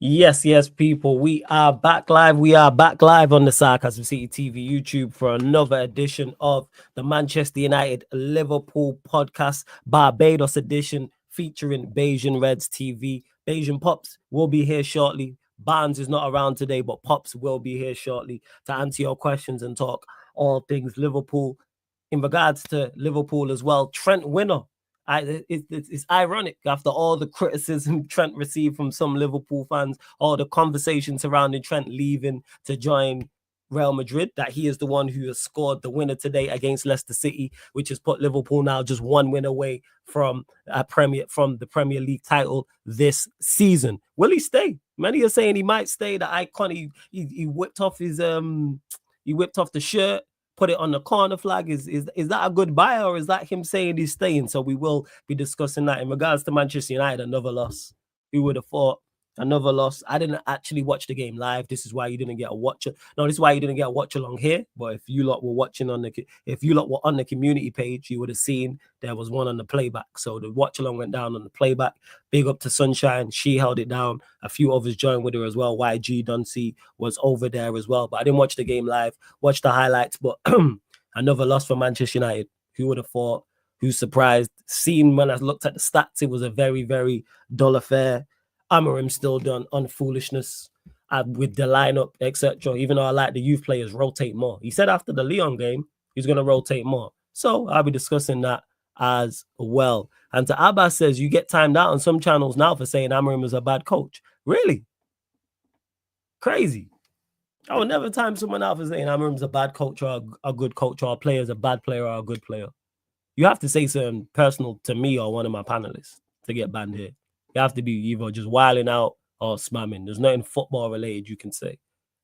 Yes, yes, people. We are back live. We are back live on the Sarcasm City TV YouTube for another edition of the Manchester United Liverpool podcast, Barbados edition, featuring Bayesian Reds TV. Bayesian Pops will be here shortly. Barnes is not around today, but Pops will be here shortly to answer your questions and talk all things Liverpool. In regards to Liverpool as well, Trent winner. It's ironic after all the criticism Trent received from some Liverpool fans, all the conversation surrounding Trent leaving to join Real Madrid, that he is the one who has scored the winner today against Leicester City, which has put Liverpool now just one win away from the Premier League title this season. Will he stay? Many are saying he might stay. The icon, he whipped off the shirt, put it on the corner flag. Is that a good buy, or is that him saying he's staying? So we will be discussing that. In regards to Manchester United, another loss. Who would have thought? Another loss. I didn't actually watch the game live. This is why you didn't get a watch. No, this is why you didn't get a watch along here. But if you lot were on the community page, you would have seen there was one on the playback. So the watch along went down on the playback. Big up to Sunshine. She held it down. A few others joined with her as well. YG Dunsey was over there as well. But I didn't watch the game live. Watch the highlights. But another loss for Manchester United. Who would have thought? Who's surprised? Seen when I looked at the stats, it was a very, very dull affair. Amorim still done on foolishness with the lineup, etc. Even though I like the youth players rotate more. He said after the Lyon game, he's going to rotate more. So I'll be discussing that as well. And to Abbas says, you get timed out on some channels now for saying Amorim is a bad coach. Really? Crazy. I would never time someone out for saying Amorim's a bad coach or a good coach, or a player is a bad player or a good player. You have to say something personal to me or one of my panelists to get banned here. You have to be either just wilding out or spamming. There's nothing football related you can say. It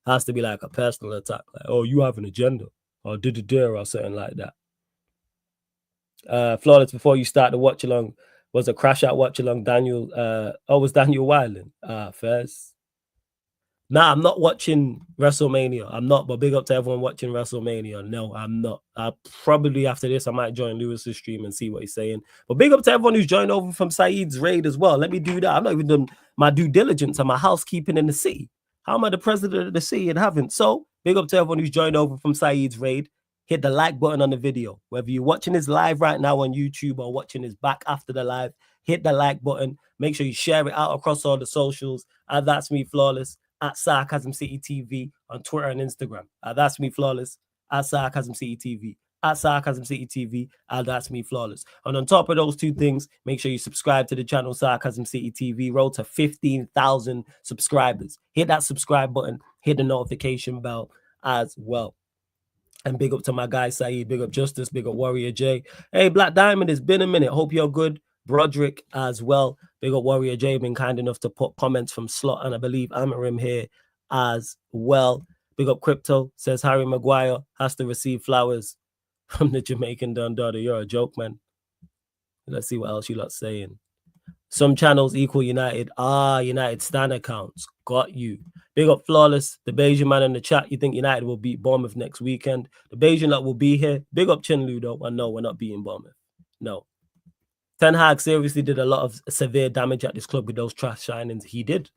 has to be like a personal attack, like, oh, you have an agenda, or did or something like that. Flawless, before you start the watch along, was a crash out watch along. Daniel, was Daniel Wilding? First. Nah, I'm not watching WrestleMania. I'm not, but big up to everyone watching WrestleMania. No, I'm not. Probably after this, I might join Lewis's stream and see what he's saying. But big up to everyone who's joined over from Saeed's raid as well. Let me do that. I've not even done my due diligence and my housekeeping in the city. How am I the president of the city and haven't? So big up to everyone who's joined over from Saeed's raid. Hit the like button on the video. Whether you're watching this live right now on YouTube or watching this back after the live, hit the like button. Make sure you share it out across all the socials. And that's me, Flawless, at Sarcasm City TV on Twitter and Instagram. That's me, Flawless, at Sarcasm City TV. At Sarcasm City TV, that's me, Flawless. And on top of those two things, make sure you subscribe to the channel Sarcasm City TV. Road to 15,000 subscribers. Hit that subscribe button. Hit the notification bell as well. And big up to my guy Saeed. Big up Justice. Big up Warrior J. Hey, Black Diamond, it's been a minute. Hope you're good. Broderick as well. Big up Warrior J, been kind enough to put comments from Slot, and I believe Amorim here as well. Big up Crypto, says Harry Maguire has to receive flowers from the Jamaican Don Dada. You're a joke, man. Let's see what else you lot saying. Some channels equal United. United Stan accounts. Got you. Big up Flawless, the Bayesian man in the chat. You think United will beat Bournemouth next weekend? The Bayesian lot will be here. Big up Chinlu, though. I know we're not beating Bournemouth. No. Ten Hag seriously did a lot of severe damage at this club with those trash signings. He did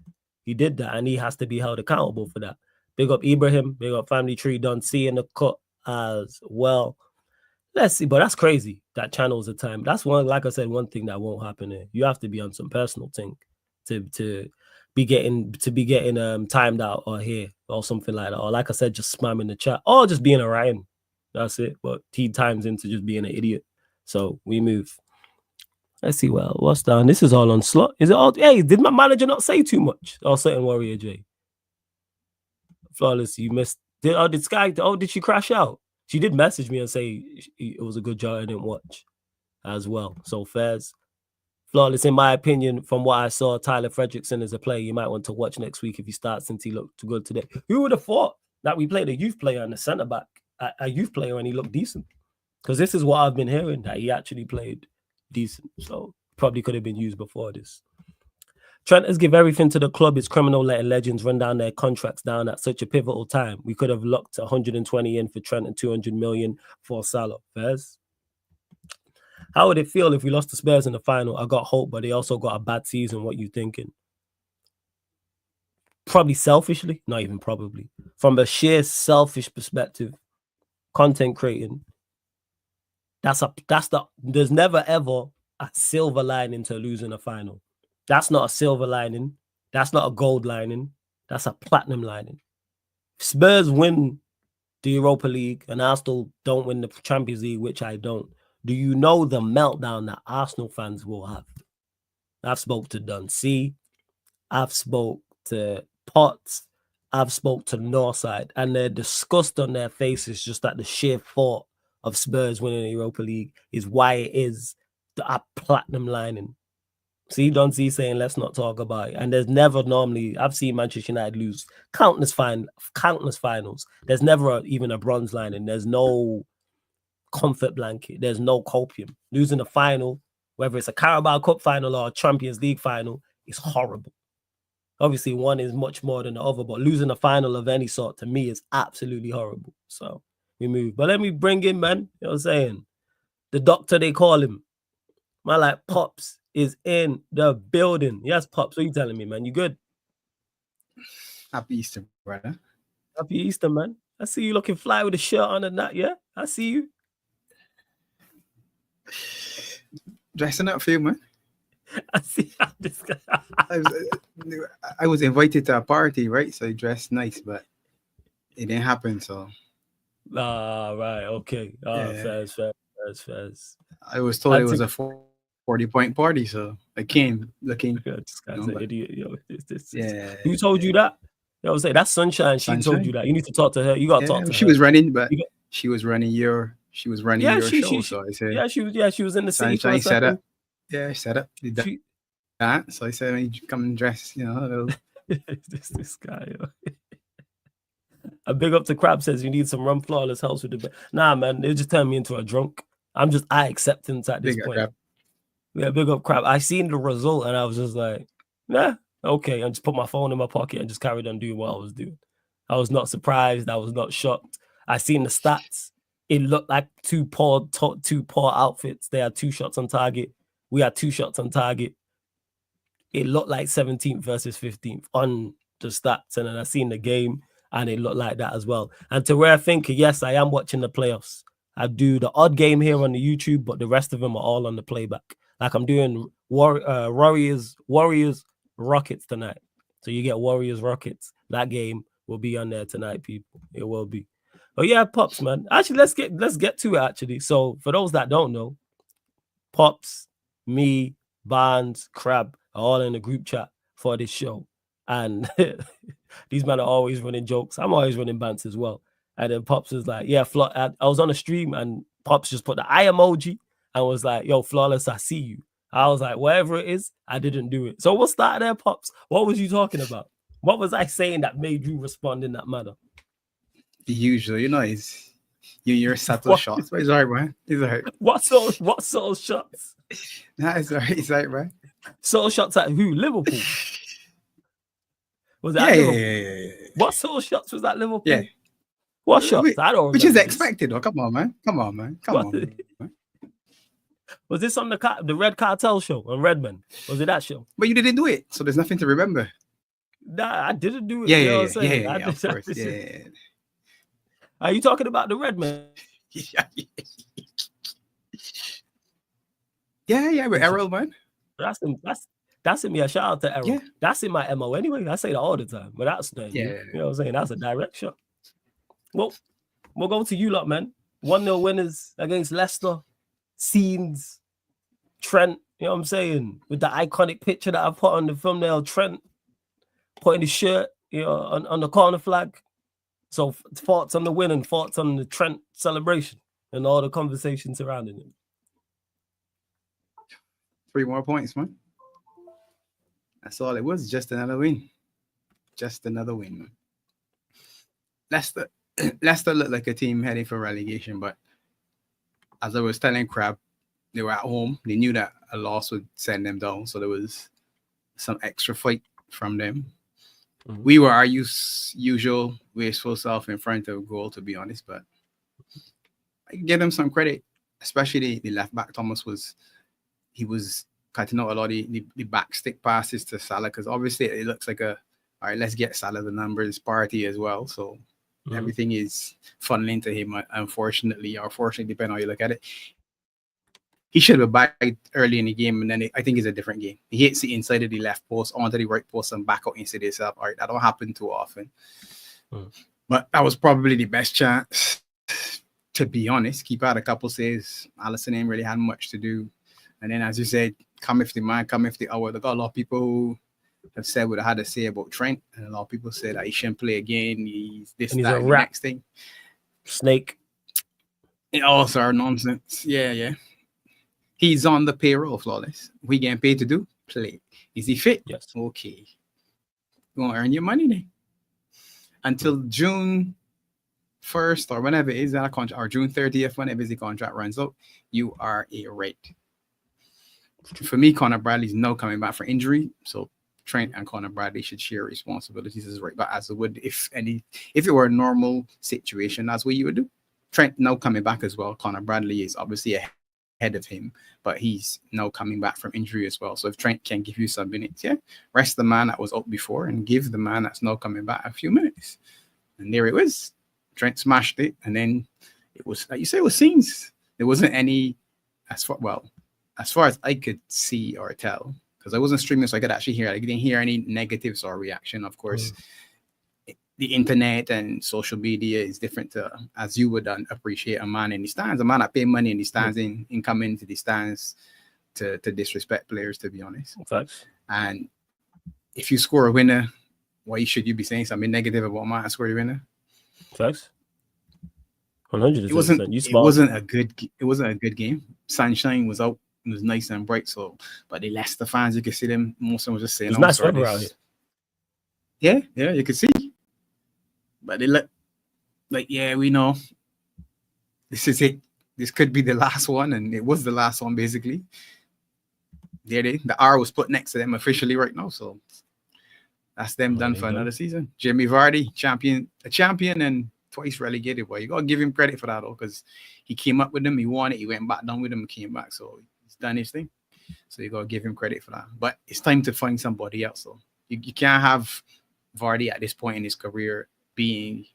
that, and he has to be held accountable for that. Big up Ibrahim, big up Family Tree, Don C in the cut as well. Let's see, but that's crazy. That channels the time. That's one, like I said, one thing that won't happen here. You have to be on some personal thing to be getting timed out or here or something like that. Or like I said, just spamming the chat or just being a Ryan. That's it. But he times into just being an idiot. So we move. Let's see what's down. This is all on Slot. Is it all? Hey, did my manager not say too much? Or certain Warrior J. Flawless, you missed. Did she crash out? She did message me and say it was a good job I didn't watch as well. So Fairs. Flawless, in my opinion, from what I saw, Tyler Fredrickson is a player you might want to watch next week if he starts, since he looked too good today. Who would have thought that we played a youth player and a centre back, a youth player, and he looked decent? Because this is what I've been hearing, that he actually played decent. So probably could have been used before this. Trent has given everything to the club. It's criminal letting legends run down their contracts down at such a pivotal time. We could have locked 120 in for Trent and 200 million for Salah. Fairs. How would it feel if we lost to Spurs in the final? I got hope, but they also got a bad season. What you thinking? probably selfishly, not even probably, from a sheer selfish perspective, content creating, there's never ever a silver lining to losing a final. That's not a silver lining. That's not a gold lining. That's a platinum lining. Spurs win the Europa League and Arsenal don't win the Champions League, which I don't. Do you know the meltdown that Arsenal fans will have? I've spoke to Dunsey, I've spoke to Potts, I've spoke to Northside, and they're disgust on their faces just at the sheer thought of Spurs winning the Europa League is why it is a platinum lining. See, Dunsey saying let's not talk about it. And there's never normally, I've seen Manchester United lose countless finals. There's never even a bronze lining. There's no comfort blanket. There's no copium. Losing a final, whether it's a Carabao Cup final or a Champions League final, is horrible. Obviously, one is much more than the other, but losing a final of any sort to me is absolutely horrible. So we move. But let me bring in, man. You know what I'm saying? The doctor, they call him. Man, like Pops is in the building. Yes, Pops, what are you telling me, man? You good? Happy Easter, brother. Happy Easter, man. I see you looking fly with a shirt on and that, yeah? I see you. Dressing up for you, man. I see this guy. I was invited to a party, right? So I dressed nice, but it didn't happen, so. Ah, right, okay. Fairs. I was told it was a 40-point party, so I came looking. This guy's an idiot. Yo, this. Yeah. Who told you that? You know what I'm saying? That's Sunshine. She told you that. You need to talk to her. You got to talk to her. She was running, but she was running your show. So I said, she was in the city. Sunshine set up. Yeah, I set up. Did that. So I said, when you come and dress, you know. this guy. A big up to Crab says you need some rum flawless helps with the nah, man. They just turned me into a drunk. I'm just acceptance at this point. Crab. Yeah, big up Crab. I seen the result and I was just like, nah, okay. And just put my phone in my pocket and just carried on doing what I was doing. I was not surprised. I was not shocked. I seen the stats. It looked like two poor outfits. They had 2 shots on target. We had 2 shots on target. It looked like 17th versus 15th on the stats. And then I seen the game and it looked like that as well. And to where I think, yes, I am watching the playoffs. I do the odd game here on the YouTube, but the rest of them are all on the playback. Like I'm doing Warriors Rockets tonight. So you get Warriors Rockets. That game will be on there tonight, people. It will be. But yeah, Pops, man. Actually, let's get to it, actually. So for those that don't know, Pops, me, Barnes, Crab are all in the group chat for this show. And these men are always running jokes. I'm always running bants as well. And then Pops was like, yeah, I was on a stream and Pops just put the eye emoji and was like, yo, Flawless, I see you. I was like, whatever it is, I didn't do it. So we'll start there, Pops. What was you talking about? What was I saying that made you respond in that manner? The usual, you know, is your subtle shots. But it's all right, man. It's all right. What sort of shots? Nah, it's all right. It's all right, man. Sort of shots at who? Liverpool? Was that Liverpool? Yeah. What sort of shots was that Liverpool? Yeah. What shots? I don't which is expected. Oh, come on, man. Come on, man. Was this on the Red Cartel show on Redman? Was it that show? But you didn't do it, so there's nothing to remember. Nah, I didn't do it. Yeah, of course. Yeah. Are you talking about the Redman? Yeah, with Errol, man. That's in me. A shout out to Errol. Yeah. That's in my MO anyway. I say that all the time. But that's the you know what I'm saying? That's a direct shot. Well, we'll go to you lot, man. 1-0 winners against Leicester. Scenes. Trent, you know what I'm saying? With the iconic picture that I put on the thumbnail, Trent putting his shirt, you know, on the corner flag. So thoughts on the win and thoughts on the Trent celebration and all the conversation surrounding him. 3 more points, man. That's all it was. Just another win. Man. Leicester looked like a team heading for relegation, but as I was telling Crab, they were at home. They knew that a loss would send them down, so there was some extra fight from them. Mm-hmm. We were our usual wasteful self in front of goal, to be honest, but I give them some credit, especially the left back. Thomas was cutting out a lot of the back stick passes to Salah, because obviously it looks like a all right, let's get Salah the numbers party as well. So everything is funneling to him, unfortunately, or fortunately, depending on how you look at it. He should have backed early in the game, and then I think it's a different game. He hits the inside of the left post, onto the right post, and back out inside himself. All right, that don't happen too often. But that was probably the best chance, to be honest. Keeper had a couple saves. Alisson ain't really had much to do. And then, as you said, come if the man, come if the hour. There got a lot of people who have said what I had to say about Trent, and a lot of people said that he shouldn't play again. He's this, and that, he's the next thing. Snake. It all sort of nonsense. Yeah. He's on the payroll, Flawless. We getting paid to do? Play. Is he fit? Yes. Okay. You want to earn your money then. Until June 1st or whenever it is that contract, or June 30th, whenever the contract runs out, you are a rate. For me, Connor Bradley's now coming back for injury, so Trent and Connor Bradley should share responsibilities as right back, as it would if it were a normal situation. That's what you would do. Trent now coming back as well. Connor Bradley is obviously ahead of him, but he's now coming back from injury as well. So if Trent can give you some minutes, rest the man that was out before and give the man that's now coming back a few minutes. And there it was. Trent smashed it, and then it was, like you say, it was scenes. There wasn't any, as far as I could see or tell, because I wasn't streaming, so I could actually hear it. I didn't hear any negatives or reaction. Of course, the internet and social media is different to, as you would appreciate a man in the stands. A man that pay money in the stands in coming into the stands to disrespect players, to be honest. Facts. And if you score a winner, why should you be saying something negative about a man that scored a winner? Facts. 100%. It wasn't a good game. Sunshine was out. It was nice and bright. So, but the Leicester fans, you could see them. Most of them was just saying, "It's nice weather out here." Yeah, you could see. But they look like, we know this is it. This could be the last one, and it was the last one basically. The R was put next to them officially right now, so that's them done for another season. Jamie Vardy, a champion and twice relegated. Boy, you gotta give him credit for that though, because he came up with them, he won it, he went back down with them, and came back. So he's done his thing. So you gotta give him credit for that. But it's time to find somebody else. So you can't have Vardy at this point in his career being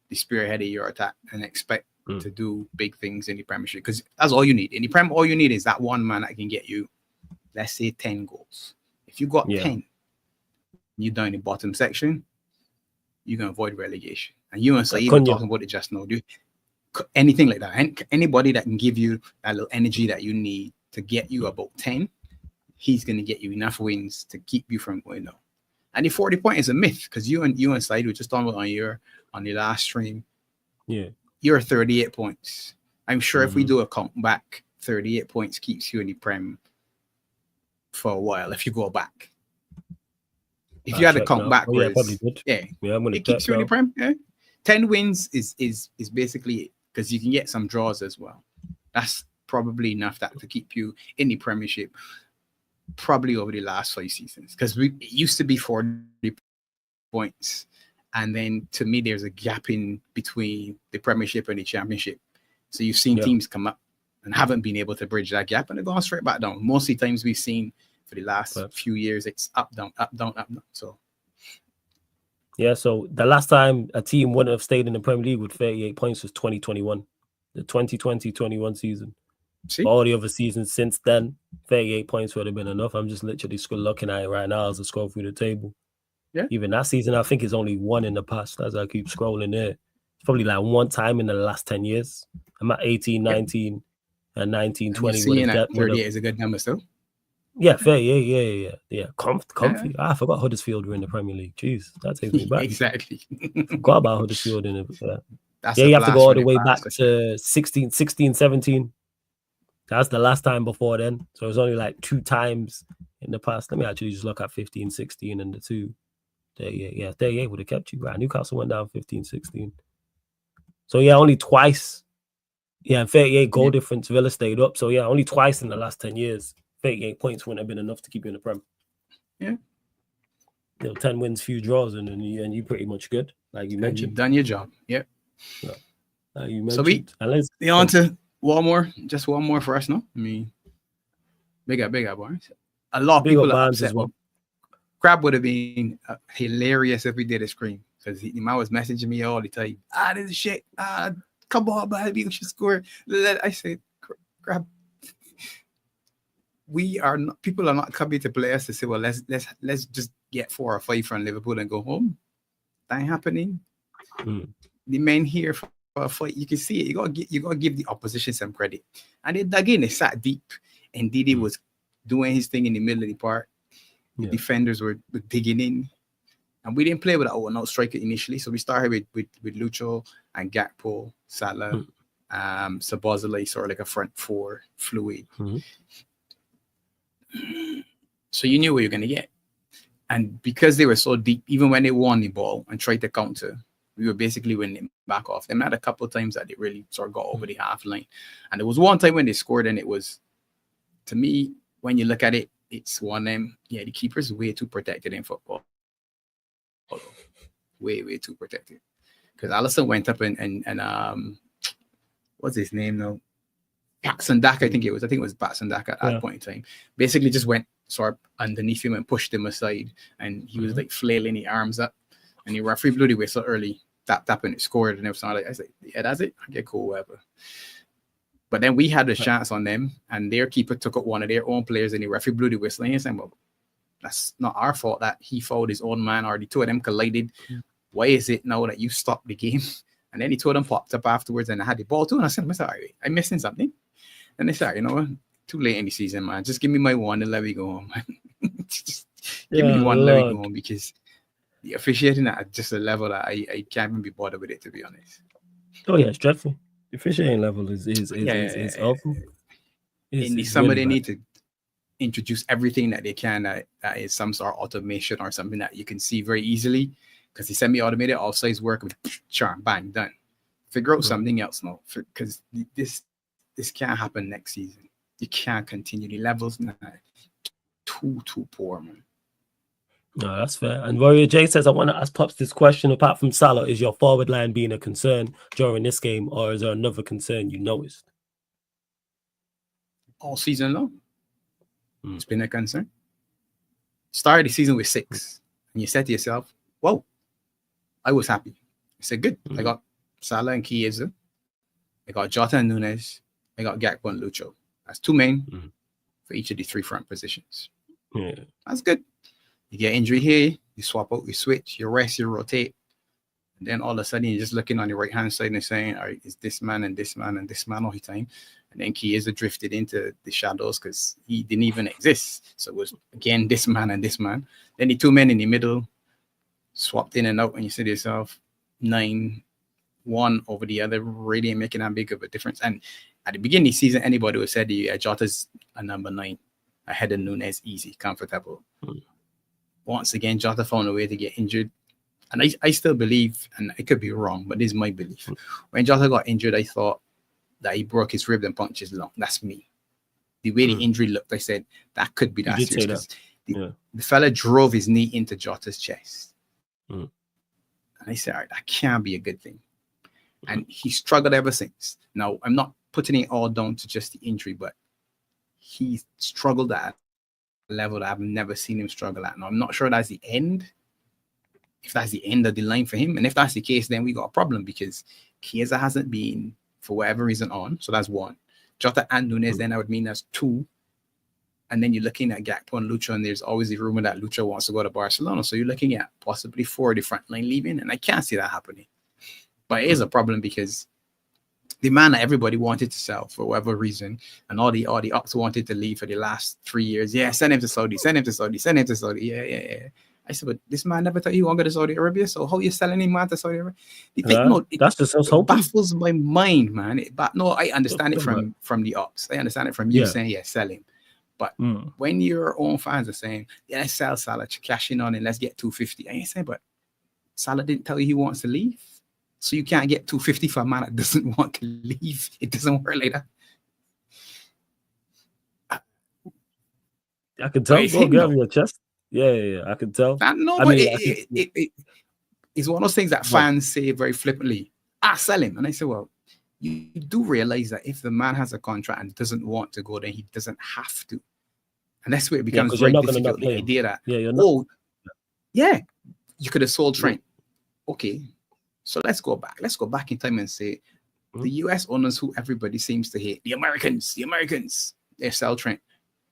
the spearhead of your attack and expect to do big things in the Premiership, because that's all you need. In the Prem, all you need is that one man that can get you, let's say, 10 goals. If you got 10, you down in the bottom section, you can avoid relegation. And you and Saeed were talking about it just now. Anything like that. Anybody that can give you that little energy that you need to get you about 10, he's going to get you enough wins to keep you from going down. And the 40 point is a myth, because you and Saeed were just talking about on the last stream. Yeah. You're 38 points. I'm sure if we do a count back, 38 points keeps you in the Prem for a while if you go back. If you had to count backwards, probably good. It keeps you in the Prem. 10 wins is basically it, because you can get some draws as well. That's probably enough to keep you in the Premiership probably over the last 5 seasons, because it used to be 40 points, and then to me there's a gap in between the Premiership and the Championship. So you've seen teams come up and haven't been able to bridge that gap, and they're going straight back down. Most of the times we've seen for the last few years, it's up, down, up, down, up, down. So so the last time a team wouldn't have stayed in the Premier League with 38 points was 2021, the 2020-21 season. All the other seasons since then, 38 points would have been enough. I'm just literally looking at it right now as I scroll through the table. Even that season, I think it's only one in the past as I keep scrolling there. It's probably like one time in the last 10 years. I'm at 18, 19, and 19, 20. Seeing that 38 is a good number still. Yeah, fair. Yeah. Comfy. I forgot Huddersfield were in the Premier League. Jeez, that takes me back. Exactly. Forgot about Huddersfield in it. You have to go all the way back to 16, 17. That's the last time before then. So it's only like 2 times in the past. Let me actually just look at 15, 16 and the 2. 38 would have kept you. Right. Newcastle went down 15, 16. So only twice. And 38 goal difference. Villa stayed up. So only twice in the last 10 years. 38 points wouldn't have been enough to keep you in the Prem. 10 wins, few draws, and you pretty much good, like you mentioned. You've done your job. Yep. You mentioned. So on to one more for us, no? I mean, big up, boys. A lot of people are upset. Well. Crab would have been hilarious if we did a scream, because the man was messaging me all the time. This is shit. Come on, man, we should score. I said, Crab, people are not coming to play us to say, well, let's just get 4 or 5 from Liverpool and go home. That ain't happening. The men here for a fight, you can see it. You gotta give the opposition some credit. And they sat deep, and Didi was doing his thing in the middle of the park. The defenders were digging in, and we didn't play with our no striker initially. So we started with Lucho and Gakpo, Salah, Sabozalai, sort of like a front 4 fluid. So you knew what you're gonna get. And because they were so deep, even when they won the ball and tried to counter, we were basically winning back off them. Had a couple of times that they really sort of got over the half line. And there was one time when they scored, and it was, to me, when you look at it, it's one of them. Yeah, the keeper's way too protected in football. Way too protected. Because Alisson went up and what's his name now? Patson Daka, I think it was Patson Daka at that point in time. Basically just went sort of underneath him and pushed him aside. And he was like flailing the arms up. And the referee blew the whistle early, tap, and it scored. And it was like, I said, yeah, that's it. Okay, cool, whatever. But then we had a chance on them, and their keeper took up one of their own players, and the referee blew the whistle. And he said, well, that's not our fault that he fouled his own man, or the two of them collided. Why is it now that you stopped the game? And then the two of them popped up afterwards, and I had the ball too. And I said, I'm sorry, I'm missing something. And they said, you know what? Too late in the season, man. Just give me my one and let me go home, man. Just give me the one and let me go home, because the officiating at just a level that I can't even be bothered with it, to be honest. Oh yeah, it's dreadful. The officiating level is awful. In the summer, they need to introduce everything that they can that is some sort of automation or something that you can see very easily, because the semi-automated offsides work with charm, bang, done. Figure out something else now, because this can't happen next season. You can't continue. The levels now too poor, man. No, that's fair. And Warrior J says, I want to ask Pops this question. Apart from Salah, is your forward line being a concern during this game, or is there another concern you noticed? All season long, it's been a concern. Started the season with 6, and you said to yourself, whoa, I was happy. I said, good. I got Salah and Chiesa. I got Jota and Nunes. I got Gakpo and Lucho. That's 2 men for each of the 3 front positions. Yeah. That's good. You get injury here, you swap out, you switch, you rest, you rotate. And then all of a sudden, you're just looking on the right-hand side and saying, all right, it's this man and this man and this man all the time. And then Chiesa drifted into the shadows because he didn't even exist. So it was, again, this man and this man. Then the 2 men in the middle swapped in and out, and you say to yourself, 9-1 over the other, really ain't making that big of a difference. And at the beginning of the season, anybody would have said, yeah, Jota's a number 9, ahead of Nunes, easy, comfortable. Once again, Jota found a way to get injured. And I still believe, and I could be wrong, but this is my belief. When Jota got injured, I thought that he broke his rib and punctured his lung. That's me. The way the injury looked, I said, that could be that serious. The fella drove his knee into Jota's chest. And I said, all right, that can't be a good thing. And he struggled ever since. Now, I'm not putting it all down to just the injury, but he struggled at a level that I've never seen him struggle at. Now, I'm not sure that's the end. If that's the end of the line for him, and if that's the case, then we got a problem, because Chiesa hasn't been, for whatever reason, on. So that's 1. Jota and Nunes, then that would mean that's 2. And then you're looking at Gakpo and Lucho, and there's always the rumor that Lucho wants to go to Barcelona. So you're looking at possibly 4 the front line leaving, and I can't see that happening. But it is a problem, because the man that everybody wanted to sell for whatever reason, and all the ops wanted to leave for the last 3 years. Yeah, send him to Saudi, send him to Saudi, send him to Saudi. Yeah. I said, but this man never thought he wanted to go to Saudi Arabia, so how you selling him man to Saudi Arabia? That's just us hoping. It baffles my mind, man. But no, I understand it from the ops. I understand it from you saying, yeah, sell him. But when your own fans are saying, yeah, let's sell Salah, cash in on it, let's get 250. And you say, but Salah didn't tell you he wants to leave. So you can't get 250 for a man that doesn't want to leave. It doesn't work like that. I can tell. Go get on your chest. Yeah, I can tell. No, but it's one of those things that fans say very flippantly. Sell him. And I say, well, you do realize that if the man has a contract and doesn't want to go, then he doesn't have to. And that's where it becomes very difficult. The idea that, Yeah, you could have sold Trent. Okay, so let's go back. Let's go back in time and say the US owners who everybody seems to hate, the Americans, they sell Trent.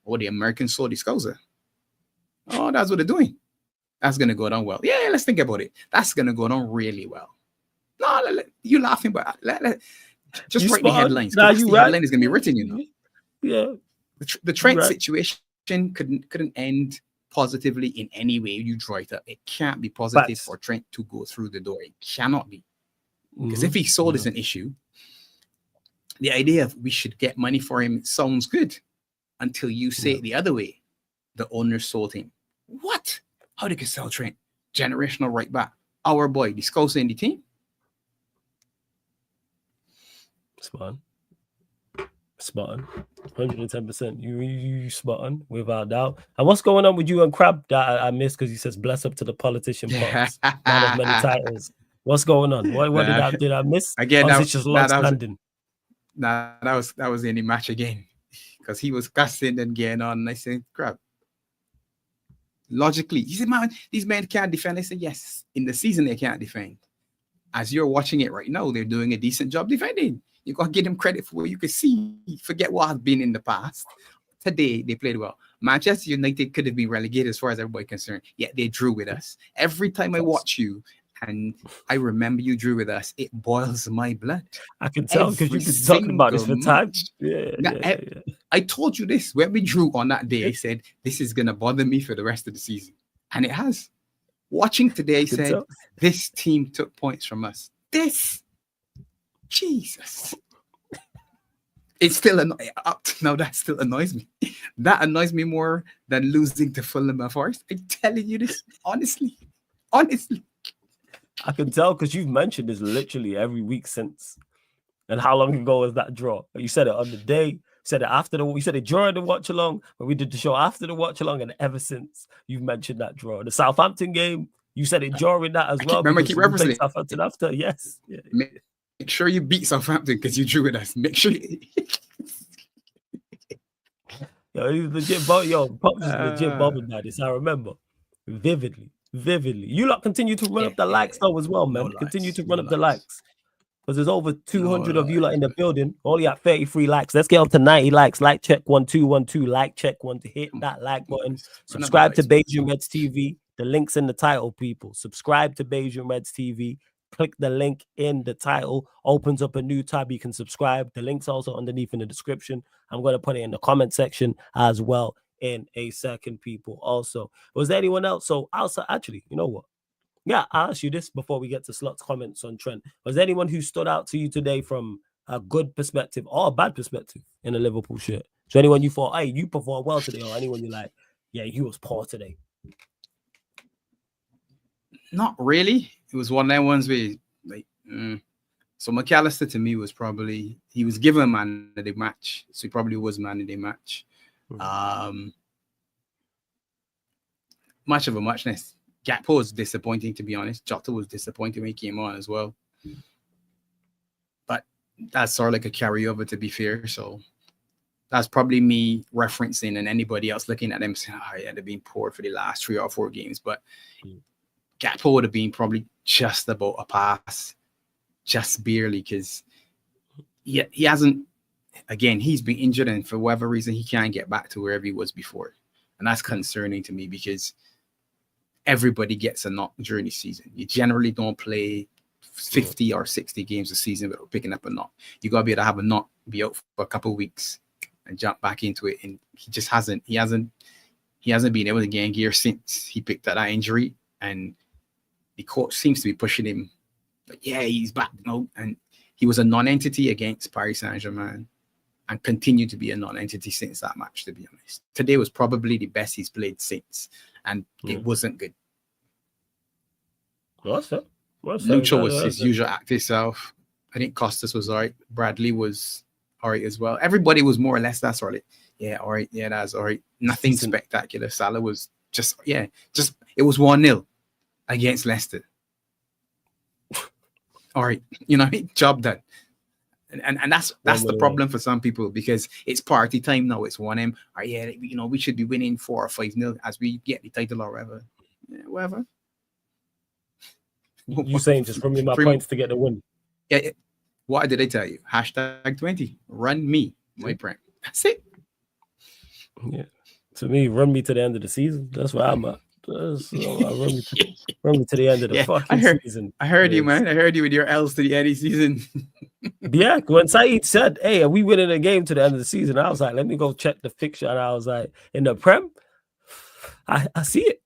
Or the Americans sold Discosa. Oh, that's what they're doing. That's going to go down well. Yeah, let's think about it. That's going to go down really well. No, you're laughing, but just You write the spot on. headlines. Nah, That's you the right. headline is going to be written, you know. Yeah. The Trent right. situation couldn't end positively in any way you draw it up. It can't be positive Facts. for Trent to go through the door. It cannot be. Because if he sold is an issue, the idea of we should get money for him sounds good until you say it the other way. The owner sold him. What? How they could sell Trent? Generational right back. Our boy, Discosa in the team. Spot on. 110%. You spot on, without doubt. And what's going on with you and Crab that I missed because he says bless up to the politician pops. Man of many titles. What's going on? What did I miss? Again, it's just long standing. That was in the match again. Because he was cussing and getting on, and I said, Crab. Logically, he said, man, these men can't defend. I said, yes, in the season they can't defend. As you're watching it right now, they're doing a decent job defending. You got to give them credit for what you can see. Forget what has been in the past. Today, they played well. Manchester United could have been relegated as far as everybody concerned. Yet they drew with us. Every time I watch you and I remember you drew with us, it boils my blood. I can tell because you've been talking about this for time. Yeah. I told you this. When we drew on that day, I said, this is going to bother me for the rest of the season. And it has. Watching today, I said, this team took points from us. Jesus. It's still up to now. That still annoys me. That annoys me more than losing to Fulham and Forest. I'm telling you this honestly. I can tell because you've mentioned this literally every week since. And how long ago was that draw? You said it on the day. You said it you said it during the watch along, but we did the show after the watch along, and ever since you've mentioned that draw. The Southampton game, you said it during that as well. Keep referencing Southampton after. Yes. Yeah. Make sure you beat Southampton because you drew with us. Make sure you... He's legit. Pops is legit bothered by this. I remember vividly. You lot continue to run up the likes though as well, man. Continue to run up the likes because there's over 200 of you lot in the building. Only at 33 likes. Let's get up to 90 likes. Like check 1212. Like check one to hit that like button. Subscribe to Beijing Reds TV. The link's in the title, people. Subscribe to Beijing Reds TV. Click the link in the title, opens up a new tab. You can subscribe. The link's also underneath in the description. I'm going to put it in the comment section as well in a second, people. Also, was there anyone else? So outside, actually, you know what? Yeah, I'll ask you this before we get to Slot's comments on Trent. Was there anyone who stood out to you today from a good perspective or a bad perspective in a Liverpool shirt? So anyone you thought, hey, you performed well today, or anyone you like, yeah, you was poor today? Not really. It was one of them ones where, like, So McAllister to me was probably, he was given man of the match. So he probably was man of the match. Much of a muchness. Gakpo was disappointing, to be honest. Jota was disappointing when he came on as well. But that's sort of like a carryover, to be fair. So that's probably me referencing and anybody else looking at them saying, oh, yeah, they've been poor for the last 3 or 4 games. But Gakpo would have been probably just about a pass, just barely, because he hasn't, again, he's been injured, and for whatever reason, he can't get back to wherever he was before. And that's concerning to me because everybody gets a knock during the season. You generally don't play 50 or 60 games a season without picking up a knock. You got to be able to have a knock, be out for a couple of weeks and jump back into it. And he hasn't been able to gain gear since he picked up that injury. And the coach seems to be pushing him. But yeah, he's back now. And he was a non-entity against Paris Saint-Germain and continued to be a non-entity since that match, to be honest. Today was probably the best he's played since. And it wasn't good. Lucho was his usual active self. I think Costas was all right. Bradley was all right as well. Everybody was more or less that's all right. Yeah, all right. Yeah, that's all right. Nothing spectacular. Salah was just it was 1-0 against Leicester. All right, job done. And that's the problem for some people because it's party time now. It's 1M. All right, yeah, we should be winning 4 or 5-0 as we get the title or whatever. Yeah, whatever. You saying just run me my points to get the win? Yeah. What did I tell you? #20. Run me my prem. That's it. Yeah. To me, run me to the end of the season. That's where I'm at. Run me to the end of the fucking season. I heard you, man. I heard you with your L's to the end of the season. Yeah, when Saeed said, "Hey, are we winning a game to the end of the season?" I was like, "Let me go check the fixture." And I was like, "In the Prem, I see it."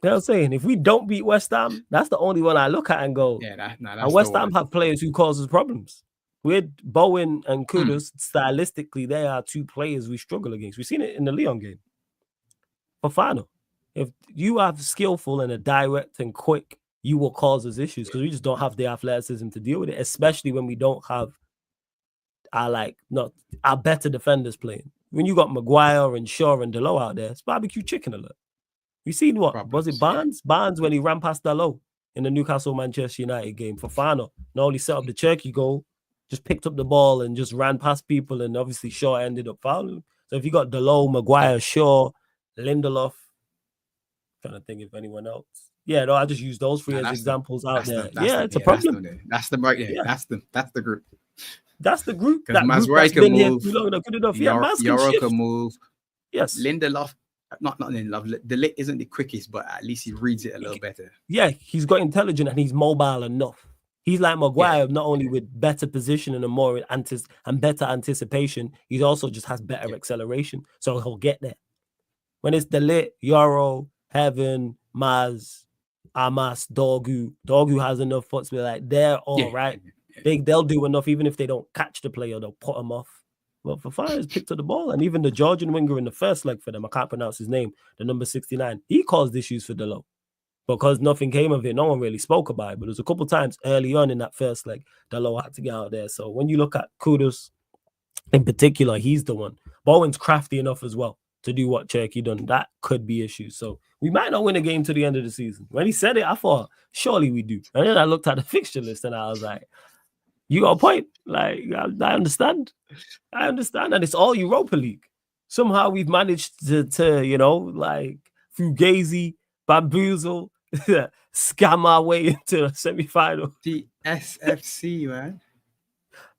You know what I'm saying? If we don't beat West Ham, that's the only one I look at and go, yeah, that's and West Ham have players who causes problems. With Bowen and Kudus, stylistically, they are two players we struggle against. We've seen it in the Lyon game. Fofana, if you are skillful and a direct and quick, you will cause us issues because we just don't have the athleticism to deal with it, especially when we don't have our better defenders playing. When you got Maguire and Shaw and Delo out there, it's barbecue chicken alert. You seen what? Problems, was it Barnes? Yeah. Barnes when he ran past Delo in the Newcastle-Manchester United game. Fofana not only set up the Cherky goal, just picked up the ball and just ran past people, and obviously Shaw ended up fouling. So if you got Delo, Maguire, Shaw, Lindelof, trying to think if anyone else. Yeah, no, I just use those three as examples out there. It's a problem. That's the right. Yeah, that's the group. That's the group. That group that's been here too long. Good enough. Yoro can move. Yes. Lindelof, not Lindelof. The lit isn't the quickest, but at least he reads it a little better. Yeah, he's got intelligent and he's mobile enough. He's like Maguire, not only with better position and more and better anticipation, he also just has better acceleration. So he'll get there. When it's the lit, Yoro, Heaven, Maz, Amas, Dorgu has enough foot to be like, they're all right. They'll do enough, even if they don't catch the player, they'll put them off. But Fofana has picked up the ball, and even the Georgian winger in the first leg for them, I can't pronounce his name, the number 69, he caused issues for Delo. Because nothing came of it, no one really spoke about it. But there's a couple times early on in that first leg, Delo had to get out there. So when you look at Kudus in particular, he's the one. Bowen's crafty enough as well to do what Cherky done. That could be issues. So we might not win a game to the end of the season. When he said it, I thought, surely we do. And then I looked at the fixture list and I was like, you got a point. Like, I understand. And it's all Europa League. Somehow we've managed to fugazi, bamboozle, scam our way into the semi-final. The SFC, man.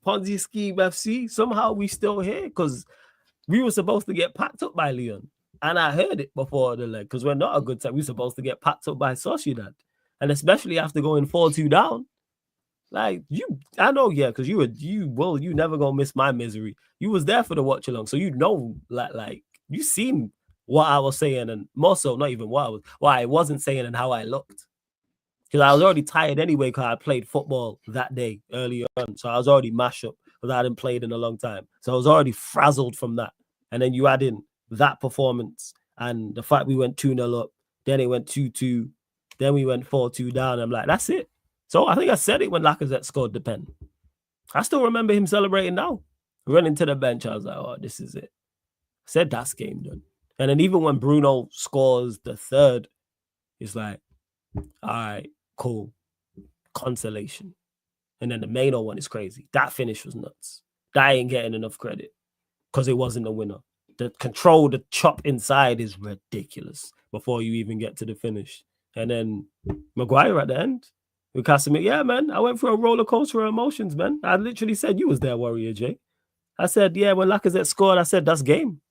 Ponzi scheme FC. Somehow we still here because we were supposed to get packed up by Lyon. And I heard it before the leg because we're not a good time. We're supposed to get packed up by Sociedad. And especially after going 4-2 down. Like I know, because you never gonna miss my misery. You was there for the watch along, so you know, like you seen what I was saying, and more so, not even what I wasn't saying and how I looked, because I was already tired anyway because I played football that day early on, so I was already mashed up because I hadn't played in a long time, so I was already frazzled from that. And then you add in that performance and the fact we went 2-0 up, then it went 2-2, then we went 4-2 down. I'm like, that's it. So I think I said it when Lacazette scored the pen. I still remember him celebrating now. Running to the bench, I was like, oh, this is it. I said that's game done. And then even when Bruno scores the third, it's like, all right, cool. Consolation. And then the Maino one is crazy. That finish was nuts. That ain't getting enough credit because it wasn't a winner. The control, the chop inside is ridiculous before you even get to the finish. And then Maguire at the end. With Casemiro, yeah, man, I went through a roller coaster of emotions, man. I literally said, you was there, Warrior J. I said, yeah, when Lacazette scored, I said, that's game.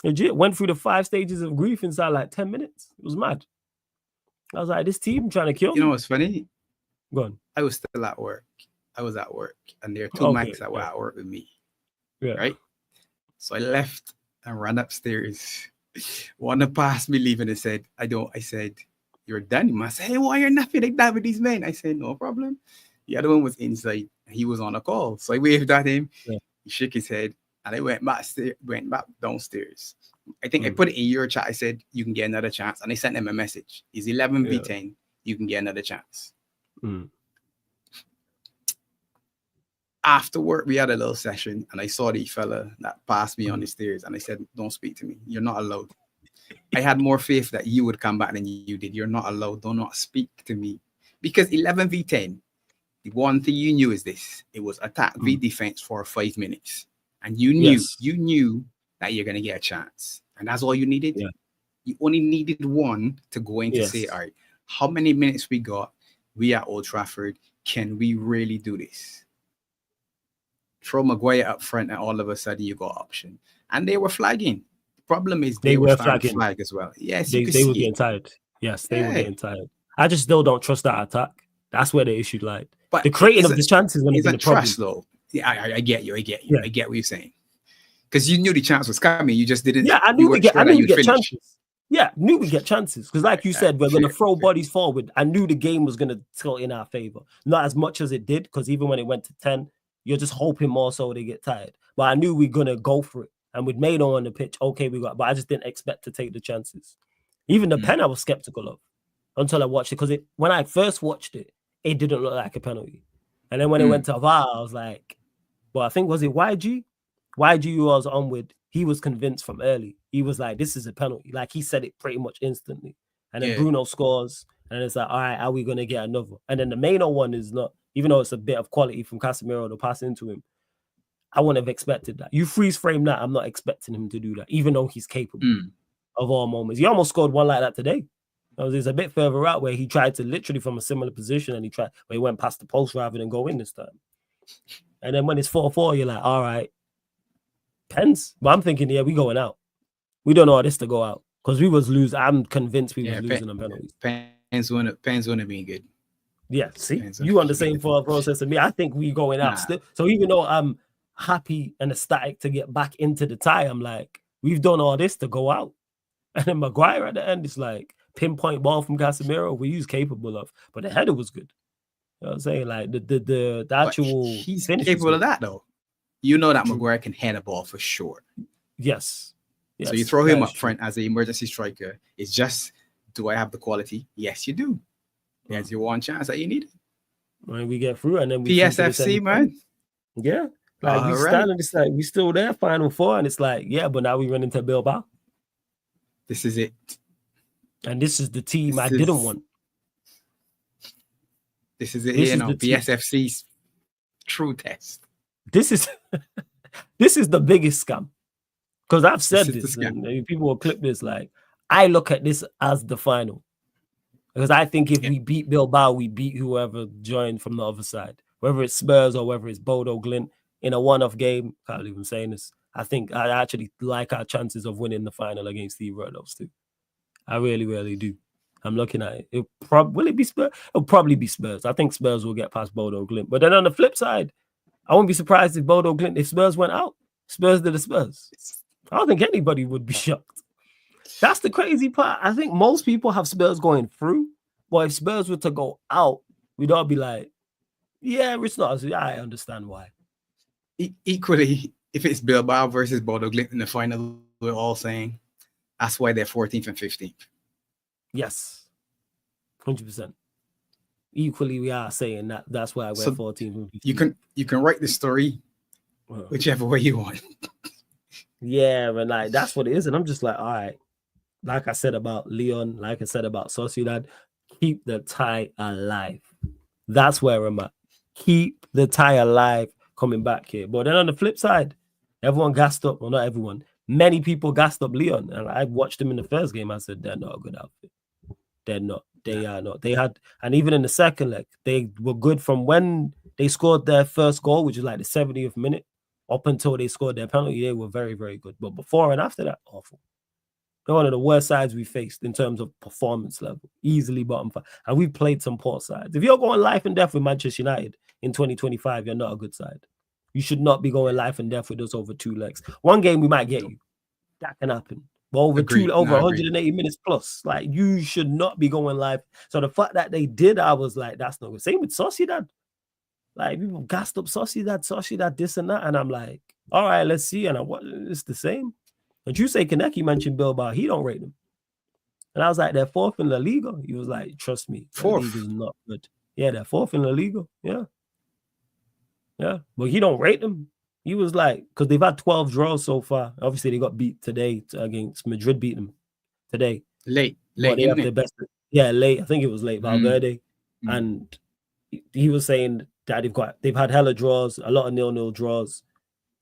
Legit. Went through the 5 stages of grief inside like 10 minutes. It was mad. I was like, this team trying to kill me. You know what's funny? Go on. I was still at work. I was at work, and there are two mics that were at work with me. Yeah. Right? So I left and ran upstairs. One passed me leaving and said, I said, you're done. I said, hey, why you're napping like that with these men? I said, no problem. The other one was inside. He was on a call. So I waved at him. Yeah. He shook his head. And I went back downstairs. I think I put it in your chat. I said, you can get another chance. And I sent him a message. He's 11v10. You can get another chance. After work, we had a little session. And I saw the fella that passed me on the stairs. And I said, don't speak to me. You're not allowed. I had more faith that you would come back than you did. You're not allowed. Do not speak to me. Because 11v10, the one thing you knew is this. It was attack v defense for 5 minutes. And you knew that you're going to get a chance. And that's all you needed. Yeah. You only needed one to go in to say, all right, how many minutes we got? We at Old Trafford. Can we really do this? Throw Maguire up front, and all of a sudden you got option. And they were flagging. The problem is they were starting to flag as well. Yes, they were getting tired. Yes, they were getting tired. I just still don't trust that attack. That's where the issue lied. But the creating of the chances is a trust, though. Yeah, I get you. Yeah. I get what you're saying. Because you knew the chance was coming. You just didn't. Yeah, I knew we get chances. Yeah, knew we get chances. Because like you said, we're going to throw bodies forward. I knew the game was going to tilt in our favor. Not as much as it did, because even when it went to 10, you're just hoping more so they get tired. But I knew we were going to go for it. And with Mano on the pitch, okay, but I just didn't expect to take the chances. Even the pen I was skeptical of until I watched it. Because when I first watched it, it didn't look like a penalty. And then when it went to VAR, I was like, well, I think, was it YG? YG who I was on with, he was convinced from early. He was like, this is a penalty. Like, he said it pretty much instantly. And then Bruno scores, and it's like, all right, are we going to get another? And then the Mano one is not, even though it's a bit of quality from Casemiro to pass into him, I wouldn't have expected that. You freeze frame that, I'm not expecting him to do that, even though he's capable of all moments. He almost scored one like that today. There's a bit further out where he tried to literally from a similar position, and where he went past the post rather than go in this time. And then when it's 4-4, you're like, all right, pens. But I'm thinking, we going out. We don't know how this to go out because we was losing. I'm convinced we was losing on penalties. Pens wouldn't be good. Yeah, see, you on the same thought process as me. I think we going out still. So even though I'm happy and ecstatic to get back into the tie, I'm like, we've done all this to go out. And then Maguire at the end is like pinpoint ball from Casemiro, he's capable of. But the header was good. You know what I'm saying? Like the actual he's capable of that though. You know that Maguire can head a ball for sure. Yes. So you throw him up front as an emergency striker. It's just, do I have the quality? Yes, you do. There's your one chance that you need. When we get through, and then we PSFC, man. Yeah. Like we standing, it's like we still there, Final Four, and it's like, but now we run into Bilbao. This is it. And this is the team I didn't want. This is it. PSFC's true test. This is the biggest scam. Because I've said this and people will clip this. Like, I look at this as the final. Because I think if we beat Bilbao, we beat whoever joined from the other side. Whether it's Spurs or whether it's Bodo Glint in a one-off game. Can't believe I'm saying this. I think I actually like our chances of winning the final against either of those two. I really, really do. I'm looking at it. Will it be Spurs? It'll probably be Spurs. I think Spurs will get past Bodo Glint. But then on the flip side, I wouldn't be surprised if Bodo Glint, if Spurs went out. Spurs did the Spurs. I don't think anybody would be shocked. That's the crazy part. I think most people have Spurs going through. But if Spurs were to go out, we'd all be like, it's not. I understand why. Equally, if it's Bilbao versus Bodo Glint in the final, we're all saying that's why they're 14th and 15th. Yes, 100%. Equally, we are saying that that's why we're 14th and 15th. You can write the story whichever way you want. Yeah, but like that's what it is, and I'm just like, all right. Like I said about Leon, like I said about Sociedad, keep the tie alive. That's where I'm at. Keep the tie alive coming back here. But then on the flip side, everyone gassed up. Well, not everyone. Many people gassed up Leon. And I watched them in the first game. I said, they're not a good outfit. They're not. They are not. They had, and even in the second leg, they were good from when they scored their first goal, which is like the 70th minute, up until they scored their penalty. They were very, very good. But before and after that, awful. They're one of the worst sides we faced in terms of performance level. Easily bottom 5. And we've played some poor sides. If you're going life and death with Manchester United in 2025, you're not a good side. You should not be going life and death with us over 2 legs. One game we might get you. That can happen. But over 180 minutes plus, like you should not be going live. So the fact that they did, I was like, that's not good. Same with Sociedad. Like people gassed up Sociedad, this and that. And I'm like, all right, let's see. And it's the same. And you say Kaneki mentioned Bilbao, he don't rate them. And I was like, they're 4th in La Liga. He was like, trust me, 4th is not good. Yeah, they're 4th in La Liga. Yeah. Yeah. But he don't rate them. He was like, because they've had 12 draws so far. Obviously, they got beat today against Madrid, beat them today. Late. They have their best. Yeah, late. I think it was late. Valverde. And he was saying that they've had hella draws, a lot of 0-0 draws.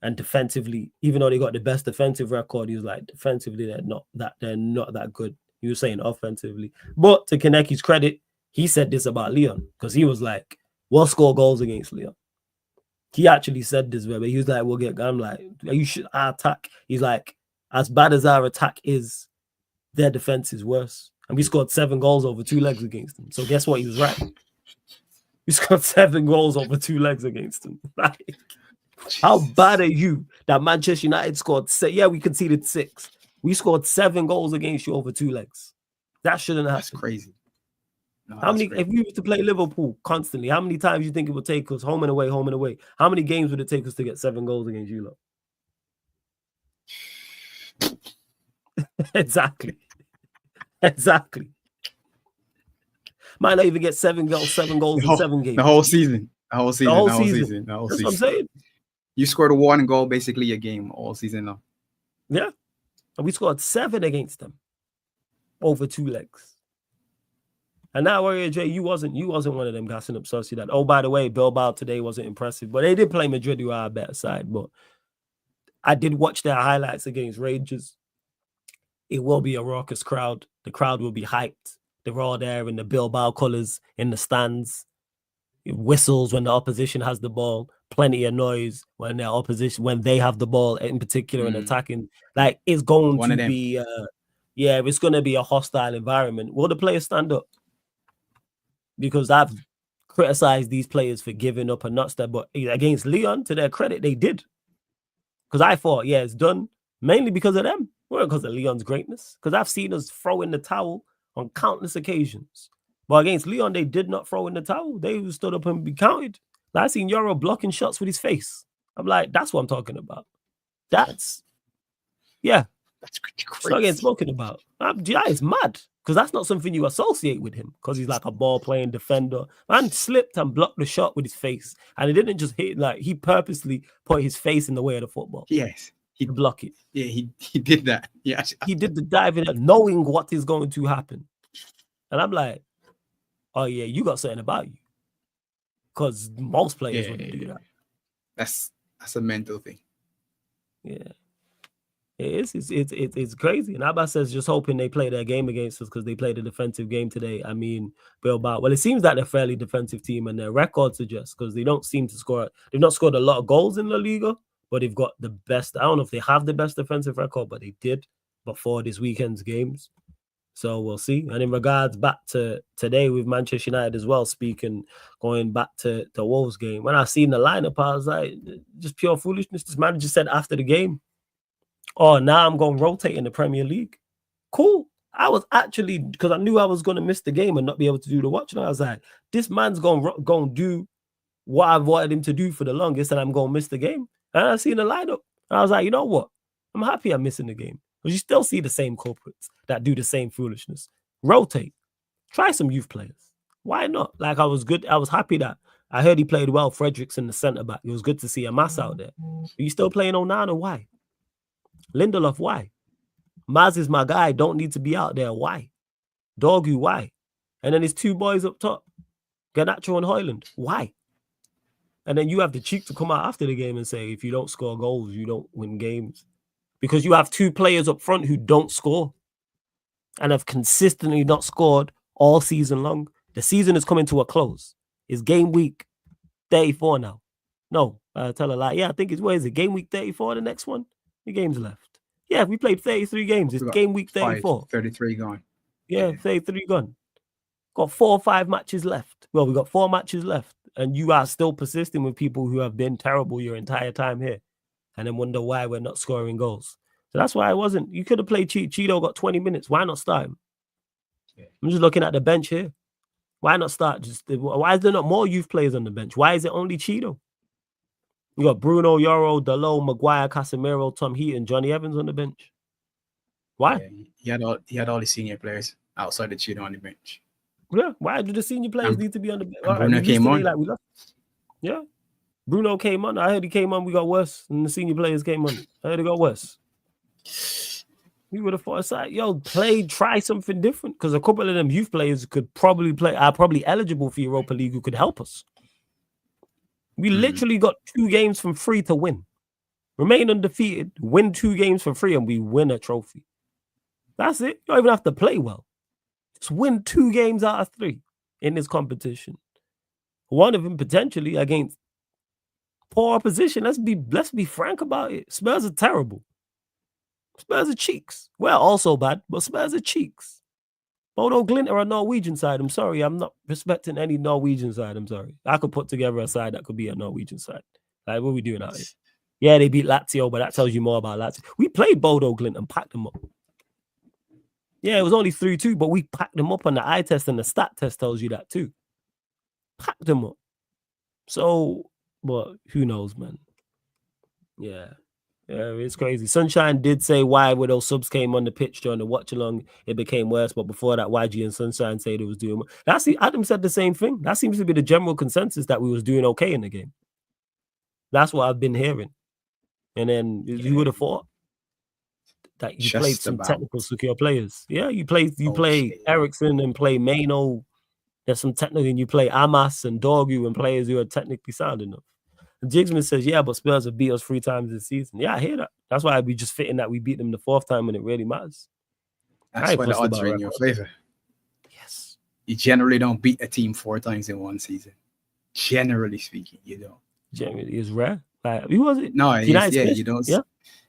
And defensively, even though they got the best defensive record, he was like, defensively, they're not that good. He was saying offensively. But to Kaneki's credit, he said this about Leon, because he was like, we'll score goals against Leon. He actually said this, but he was like, we'll get. I'm like, you should attack. He's like, as bad as our attack is, their defense is worse. And we scored 7 goals over 2 legs against them. So guess what? He was right. We scored 7 goals over 2 legs against them. Like, how bad are you that Manchester United scored? Yeah, we conceded 6. We scored 7 goals against you over 2 legs. That shouldn't happen. That's crazy. No, how many? Crazy. If we were to play Liverpool constantly, how many times do you think it would take us home and away, home and away? How many games would it take us to get 7 goals against you lot? Exactly. Might not even get 7 goals in 7 games. The whole season. The whole season. That's what I'm saying. You scored a 1 goal basically a game all season now. Yeah. And we scored 7 against them over 2 legs. And now, Warrior J, you wasn't one of them gassing up Sociedad. Oh, by the way, Bilbao today wasn't impressive, but they did play Madrid, who are a better side. But I did watch their highlights against Rangers. It will be a raucous crowd. The crowd will be hyped. They're all there in the Bilbao colours, in the stands. It whistles when the opposition has the ball. Plenty of noise when their opposition, when they have the ball, in particular, and attacking. Like, it's going to be, it's going to be a hostile environment. Will the players stand up? Because I've criticized these players for giving up and not step, but against Leon, to their credit, they did. Because I thought, it's done, mainly because of them. Well, because of Leon's greatness. Because I've seen us throw in the towel on countless occasions. But against Leon, they did not throw in the towel. They stood up and be counted. Like, I seen Euro blocking shots with his face. I'm like, that's what I'm talking about. That's crazy. It's not getting spoken about. It's mad. Because that's not something you associate with him. Because he's like a ball-playing defender. Man slipped and blocked the shot with his face. And it didn't just hit, like, he purposely put his face in the way of the football. Yes. He blocked it. Yeah, he did that. Yeah. He did the diving, knowing what is going to happen. And I'm like, oh, yeah, you got something about you. Because most players wouldn't do that. That's a mental thing. Yeah. It's crazy. And Abbas says just hoping they play their game against us because they played a defensive game today. I mean, Bilbao. Well, it seems like they're a fairly defensive team and their record suggests, because they don't seem to score. They've not scored a lot of goals in La Liga, but they've got the best. I don't know if they have the best defensive record, but they did before this weekend's games. So we'll see. And in regards back to today with Manchester United as well, going back to the Wolves game, when I seen the lineup, I was like, just pure foolishness. This manager said after the game, oh, now I'm going to rotate in the Premier League. Cool. I was actually, because I knew I was going to miss the game and not be able to do the watching. I was like, this man's going to do what I've wanted him to do for the longest, and I'm going to miss the game. And I seen the lineup. And I was like, you know what? I'm happy I'm missing the game. Because you still see the same culprits that do the same foolishness. Rotate. Try some youth players. Why not? Like, I was good. I was happy that I heard he played well. Frederickson, the centre-back. It was good to see a mass out there. Are you still playing Onana? Why? Lindelof, why? Maz is my guy. Don't need to be out there. Why? Dorgu, why? And then his 2 boys up top, Garnacho and Højlund. Why? And then you have the cheek to come out after the game and say, if you don't score goals, you don't win games. Because you have 2 players up front who don't score and have consistently not scored all season long. The season is coming to a close. It's game week 34 now. No, tell a lie. Yeah, I think it's, where is it? Game week 34, the next one? The games left. Yeah, we played 33 games. It's game week 34. 33 gone. Yeah, 33 gone. Got 4 or 5 matches left. Well, we got 4 matches left. And you are still persisting with people who have been terrible your entire time here. And then wonder why we're not scoring goals. So that's why I wasn't. You could have played Cheeto, got 20 minutes. Why not start him? Yeah. I'm just looking at the bench here. Why not start? Why is there not more youth players on the bench? Why is it only Cheeto? You got Bruno, Yoro, Dalot, Maguire, Casemiro, Tom Heaton, Johnny Evans on the bench. Why? Yeah, he had all the senior players outside the Cheeto on the bench. Yeah, why do the senior players need to be on the bench? Bruno came on. Yeah. Bruno came on. I heard he came on. We got worse. And the senior players came on. I heard it got worse. We would have thought, it's like, try something different. Because a couple of them youth players could probably are probably eligible for Europa League who could help us. We literally got 2 games from free to win. remain undefeated, win 2 games for free, and we win a trophy. That's it. You don't even have to play well. Just win 2 games out of 3 in this competition. One of them potentially against poor opposition. Let's be frank about it. Spurs are terrible. Spurs are cheeks. We're also bad, but Spurs are cheeks. Bodo Glimt are a Norwegian side. I'm sorry. I'm not respecting any Norwegian side. I'm sorry. I could put together a side that could be a Norwegian side. Like, what are we doing out here? Yeah, they beat Lazio, but that tells you more about Lazio. We played Bodo Glimt and packed them up. Yeah, it was only 3-2, but we packed them up on the eye test, and the stat test tells you that too. Packed them up. So, but who knows, man? Yeah, it's crazy. Sunshine did say why when those subs came on the pitch during the watch along, it became worse. But before that, YG and Sunshine said it was doing. Adam said the same thing. That seems to be the general consensus, that we was doing okay in the game. That's what I've been hearing. And then you would have thought that you played some technical secure players. Yeah, you play Ericsson and play Maino. There's some technical, and you play Amas and Dorgu and players who are technically sound enough. And Jigsman says, yeah, but Spurs have beat us 3 times this season. Yeah, I hear that. That's why I'd be just fitting that we beat them the 4th time when it really matters. That's why the odds are in your favor. Yes. You generally don't beat a team 4 times in one season. Generally speaking, you don't. Generally, it's rare. Like, who was it? No, you don't. Yeah.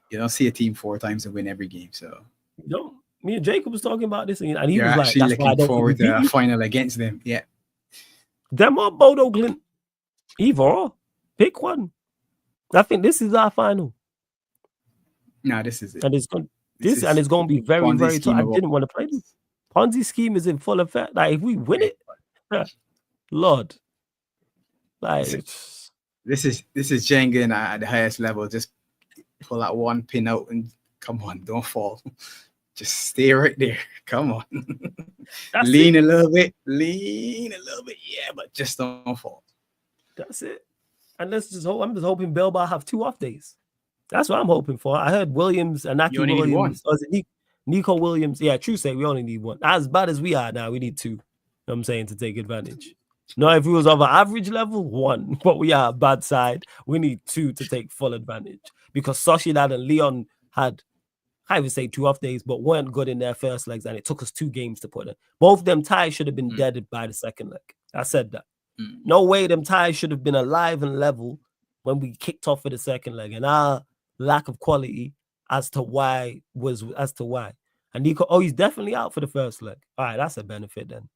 You don't see a team 4 times and win every game. So you don't. Me and Jacob was talking about this, and he You're was like, actually "That's why I looking don't forward to a beat you." final against them. Yeah. Them or Bodo Glimt, either or, pick one. I think this is our final. No, this is it. And it's going. And it's going to be very, very tough. I didn't want to play this. Ponzi scheme is in full effect. Like, if we win it, Lord, like this is Jenga at the highest level. Just pull that one pin out and come on, don't fall. Just stay right there. Come on. Lean a little bit. Yeah, but just don't fall. That's it. And let's just hope. I'm just hoping Bilbao have 2 off days. That's what I'm hoping for. I heard Williams and Naki Williams. Or is it Nico Williams? Yeah, true say we only need 1. As bad as we are now, we need 2. You know what I'm saying, to take advantage. No, if we was of an average level, 1. But we are a bad side. We need 2 to take full advantage. Because Sociedad and Leon had, I would say 2 off days, but weren't good in their first legs, and it took us 2 games to put in. Both of them ties should have been deaded by the second leg. I said that. No way them ties should have been alive and level when we kicked off for the second leg, and our lack of quality as to why. And Nico, he's definitely out for the first leg. All right, that's a benefit then.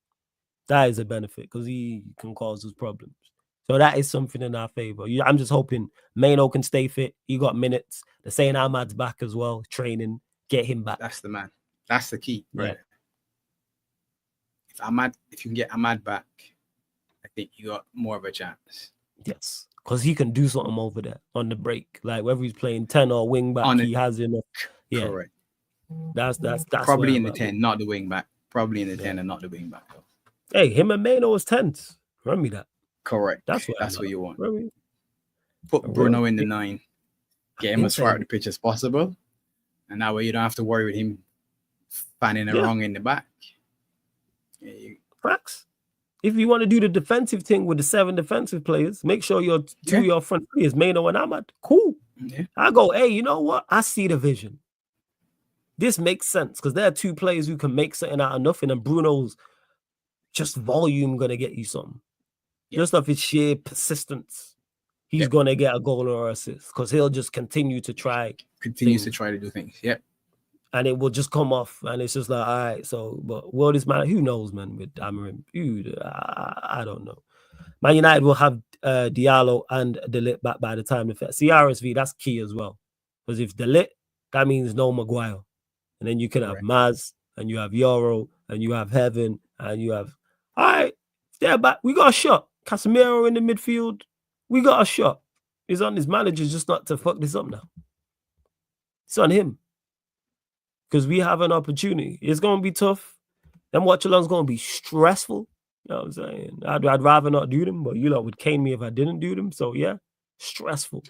That is a benefit because he can cause us problems. So that is something in our favor. I'm just hoping Maino can stay fit. He got minutes. They're saying Ahmad's back as well, training. Get him back. That's the man. That's the key. Right. Yeah. If you can get Ahmad back, I think you got more of a chance. Yes, because he can do something over there on the break. Like whether he's playing 10 or wing back, he has enough. Yeah, correct. That's probably in the 10, not the wing back. Probably in the 10 and not the wing back. Though. Hey, him and Maino was 10s. Remember me that. Correct. That's what you want. Put Bruno in the 9. Get him as far up the pitch as possible, and that way you don't have to worry with him fanning around in the back. Facts. If you want to do the defensive thing with the 7 defensive players, make sure your 2 of your front three is Maino and Ahmad. Cool. Yeah. I go, hey, you know what? I see the vision. This makes sense because there are 2 players who can make something out of nothing, and Bruno's just volume gonna get you something. Just off his sheer persistence, he's gonna get a goal or assist because he'll just continue to try. Continues to try to do things. Yep. And it will just come off, and it's just like, all right. So, but will this man? Who knows, man? With Amorim, I don't know. Man United will have Diallo and De Ligt back by the time. See RSV, that's key as well, because if De Ligt, that means no Maguire, and then you can have Maz, and you have Euro, and you have Heaven, and you have all right. They're back. We got a shot. Casemiro in the midfield. We got a shot. It's on his manager just not to fuck this up now. It's on him. Because we have an opportunity. It's going to be tough. Them watch-alongs going to be stressful. You know what I'm saying? I'd rather not do them, but you lot would cane me if I didn't do them. So, yeah, stressful.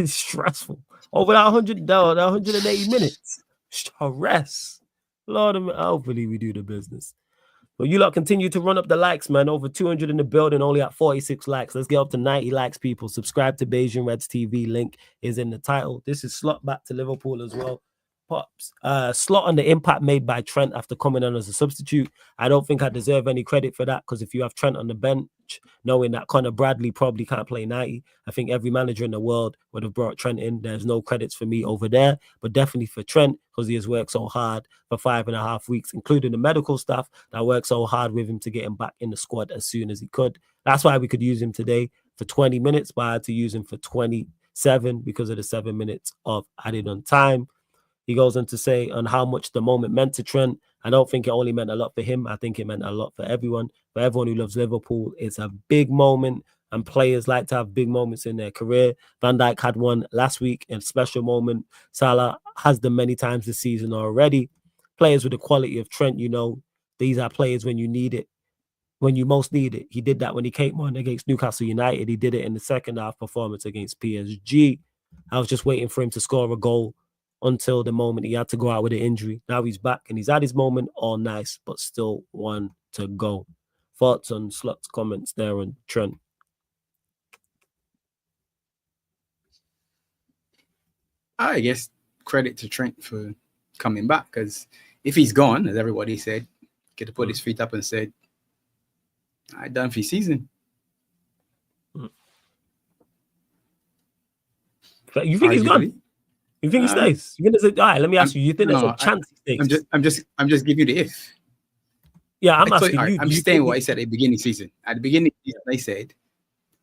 Stressful. Over that 180 minutes. Stress. Lord, hopefully we do the business. Well, you lot continue to run up the likes, man. Over 200 in the building, only at 46 likes. Let's get up to 90 likes, people. Subscribe to Beijing Reds TV. Link is in the title. This is Slot back to Liverpool as well. Pops. Slot on the impact made by Trent after coming on as a substitute. I don't think I deserve any credit for that, because if you have Trent on the bench, knowing that Conor Bradley probably can't play 90, I think every manager in the world would have brought Trent in. There's no credits for me over there, but definitely for Trent, because he has worked so hard for 5.5 weeks, including the medical staff that worked so hard with him to get him back in the squad as soon as he could. That's why we could use him today for 20 minutes, but I had to use him for 27 because of the 7 minutes of added on time. He goes on to say on how much the moment meant to Trent. I don't think it only meant a lot for him. I think it meant a lot for everyone. For everyone who loves Liverpool, it's a big moment, and players like to have big moments in their career. Van Dijk had one last week, a special moment. Salah has them many times this season already. Players with the quality of Trent, these are players when you need it, when you most need it. He did that when he came on against Newcastle United. He did it in the second half performance against PSG. I was just waiting for him to score a goal until the moment he had to go out with an injury. Now he's back and he's had his moment, all nice, but still one to go. Thoughts on Slot's comments there on Trent? I guess credit to Trent for coming back, because if he's gone, as everybody said, could have put his feet up and said, I done for season. You think he's gone? You think he stays? You think all right, let me ask you. You think there's a chance he stays? I'm just giving you the if. Yeah, I'm asking you. I'm saying what I said at the beginning of the season. At the beginning of the season, I said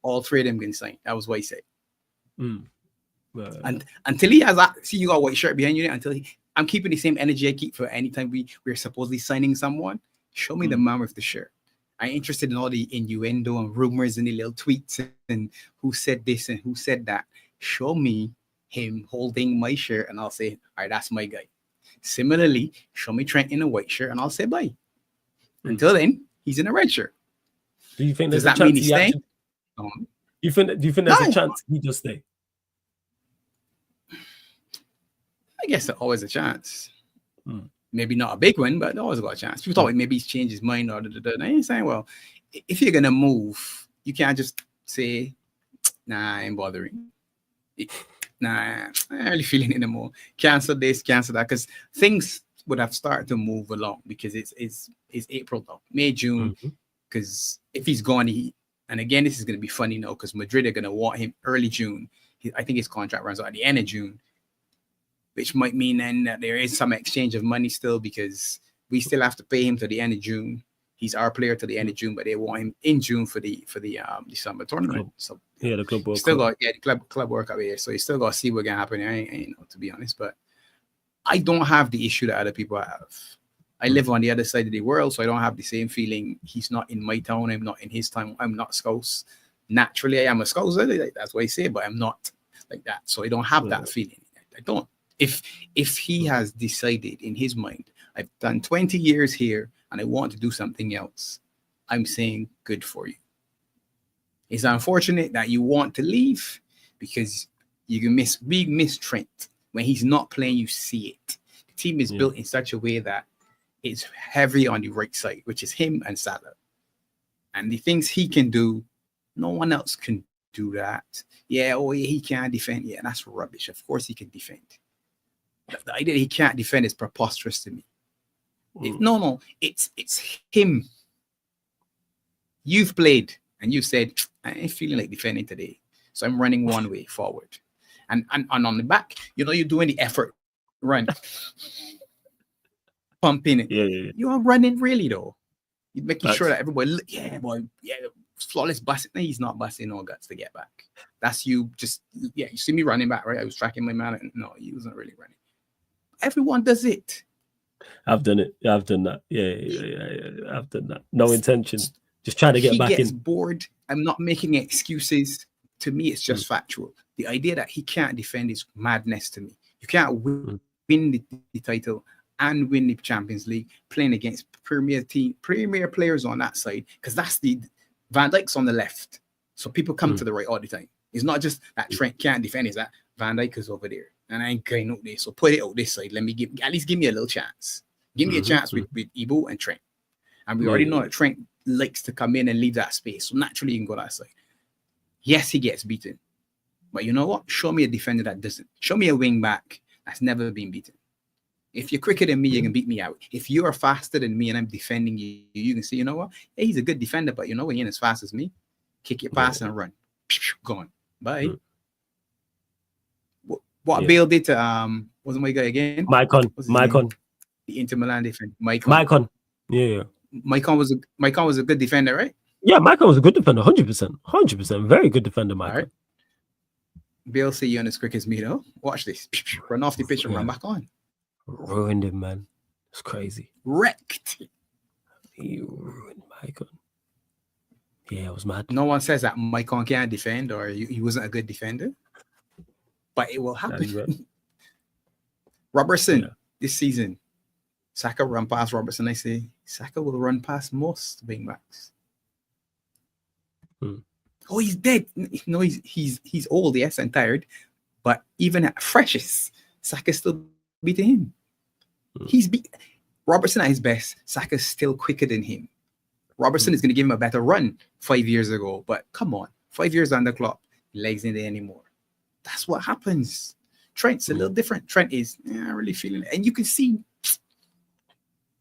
all three of them can sign. That was what I said. And until he has see, you got a white shirt behind you. I'm keeping the same energy I keep for anytime we're supposedly signing someone. Show me the man with the shirt. I'm interested in all the innuendo and rumors and the little tweets and who said this and who said that. Show me him holding my shirt and I'll say, all right, that's my guy. Similarly, show me Trent in a white shirt and I'll say bye. Until then, he's in a red shirt. Do you think there's a chance he's staying? Do you think there's a chance he just stay? I guess there's always a chance. Maybe not a big one, but there's always got a chance. People thought maybe he's changed his mind or I ain't saying, well, if you're gonna move, you can't just say, nah, I ain't bothering. Nah, I ain't really feeling it anymore. Cancel this, cancel that, because things would have started to move along, because it's April now, May, June. Because if he's gone, and again, this is going to be funny now, because Madrid are going to want him early June. I think his contract runs out at the end of June, which might mean then that there is some exchange of money still, because we still have to pay him to the end of June. He's our player to the end of June, but they want him in June for the December tournament. So yeah, the club world still got the club work up here. So you still got to see what's gonna happen. I ain't know, to be honest, but I don't have the issue that other people have. I live on the other side of the world, so I don't have the same feeling. He's not in my town. I'm not in his town. I'm not Scouse. Naturally, I am a Scouser. That's what I say, but I'm not like that. So I don't have that feeling. I don't. If he has decided in his mind, I've done 20 years here and I want to do something else, I'm saying good for you. It's unfortunate that you want to leave, because you can miss Trent. When he's not playing, you see it. The team is built in such a way that it's heavy on the right side, which is him and Salah. And the things he can do, no one else can do that. Yeah, he can't defend. Yeah, that's rubbish. Of course he can defend. The idea that he can't defend is preposterous to me. It's him. You've played and you said, I ain't feeling like defending today, so I'm running one way forward. And on the back, you're doing the effort run. Pumping it. Yeah. You are running really though. You're making sure that everybody, flawless busting. No, he's not busting no guts to get back. That's you just, you see me running back, right? I was tracking my man. No, he wasn't really running. Everyone does it. I've done it. I've done that. Yeah. I've done that. No intention. Just trying to get back in. He gets bored. I'm not making excuses. To me, it's just factual. The idea that he can't defend is madness to me. You can't win the title and win the Champions League playing against premier players on that side, because that's the Van Dijk's on the left. So people come to the right all the time. It's not just that Trent can't defend, it's that Van Dijk is over there. And I ain't going out there. So put it out this side. At least give me a little chance. Give me a chance with Ibo and Trent. And we already know that Trent likes to come in and leave that space. So naturally, you can go that side. Yes, he gets beaten. But you know what? Show me a defender that doesn't. Show me a wing back that's never been beaten. If you're quicker than me, you can beat me out. If you are faster than me and I'm defending you, you can say, you know what? Hey, he's a good defender, but you know what? He ain't as fast as me. Kick your pass and run. Gone. Bye. What Bale did to wasn't my guy again? Maicon. The Inter Milan defender. Maicon. Yeah. Maicon was a good defender, right? Yeah, Maicon was a good defender, 100%. 100%. Very good defender, Maicon. Right. Bale see you on as quick as me, though. Watch this. Run off the pitch and run back on. Ruined him, man. It's crazy. Wrecked. He ruined Maicon. Yeah, it was mad. No one says that Maicon can't defend or he wasn't a good defender. But it will happen. Robertson, this season, Saka run past Robertson. I say Saka will run past most wing backs. Oh, he's dead. No, he's old, yes, and tired. But even at freshest, Saka's still beating him. He's Robertson at his best. Saka's still quicker than him. Robertson is going to give him a better run 5 years ago. But come on, 5 years on the clock, legs in there anymore. That's what happens. Trent's a little different. Trent is really feeling it. And you can see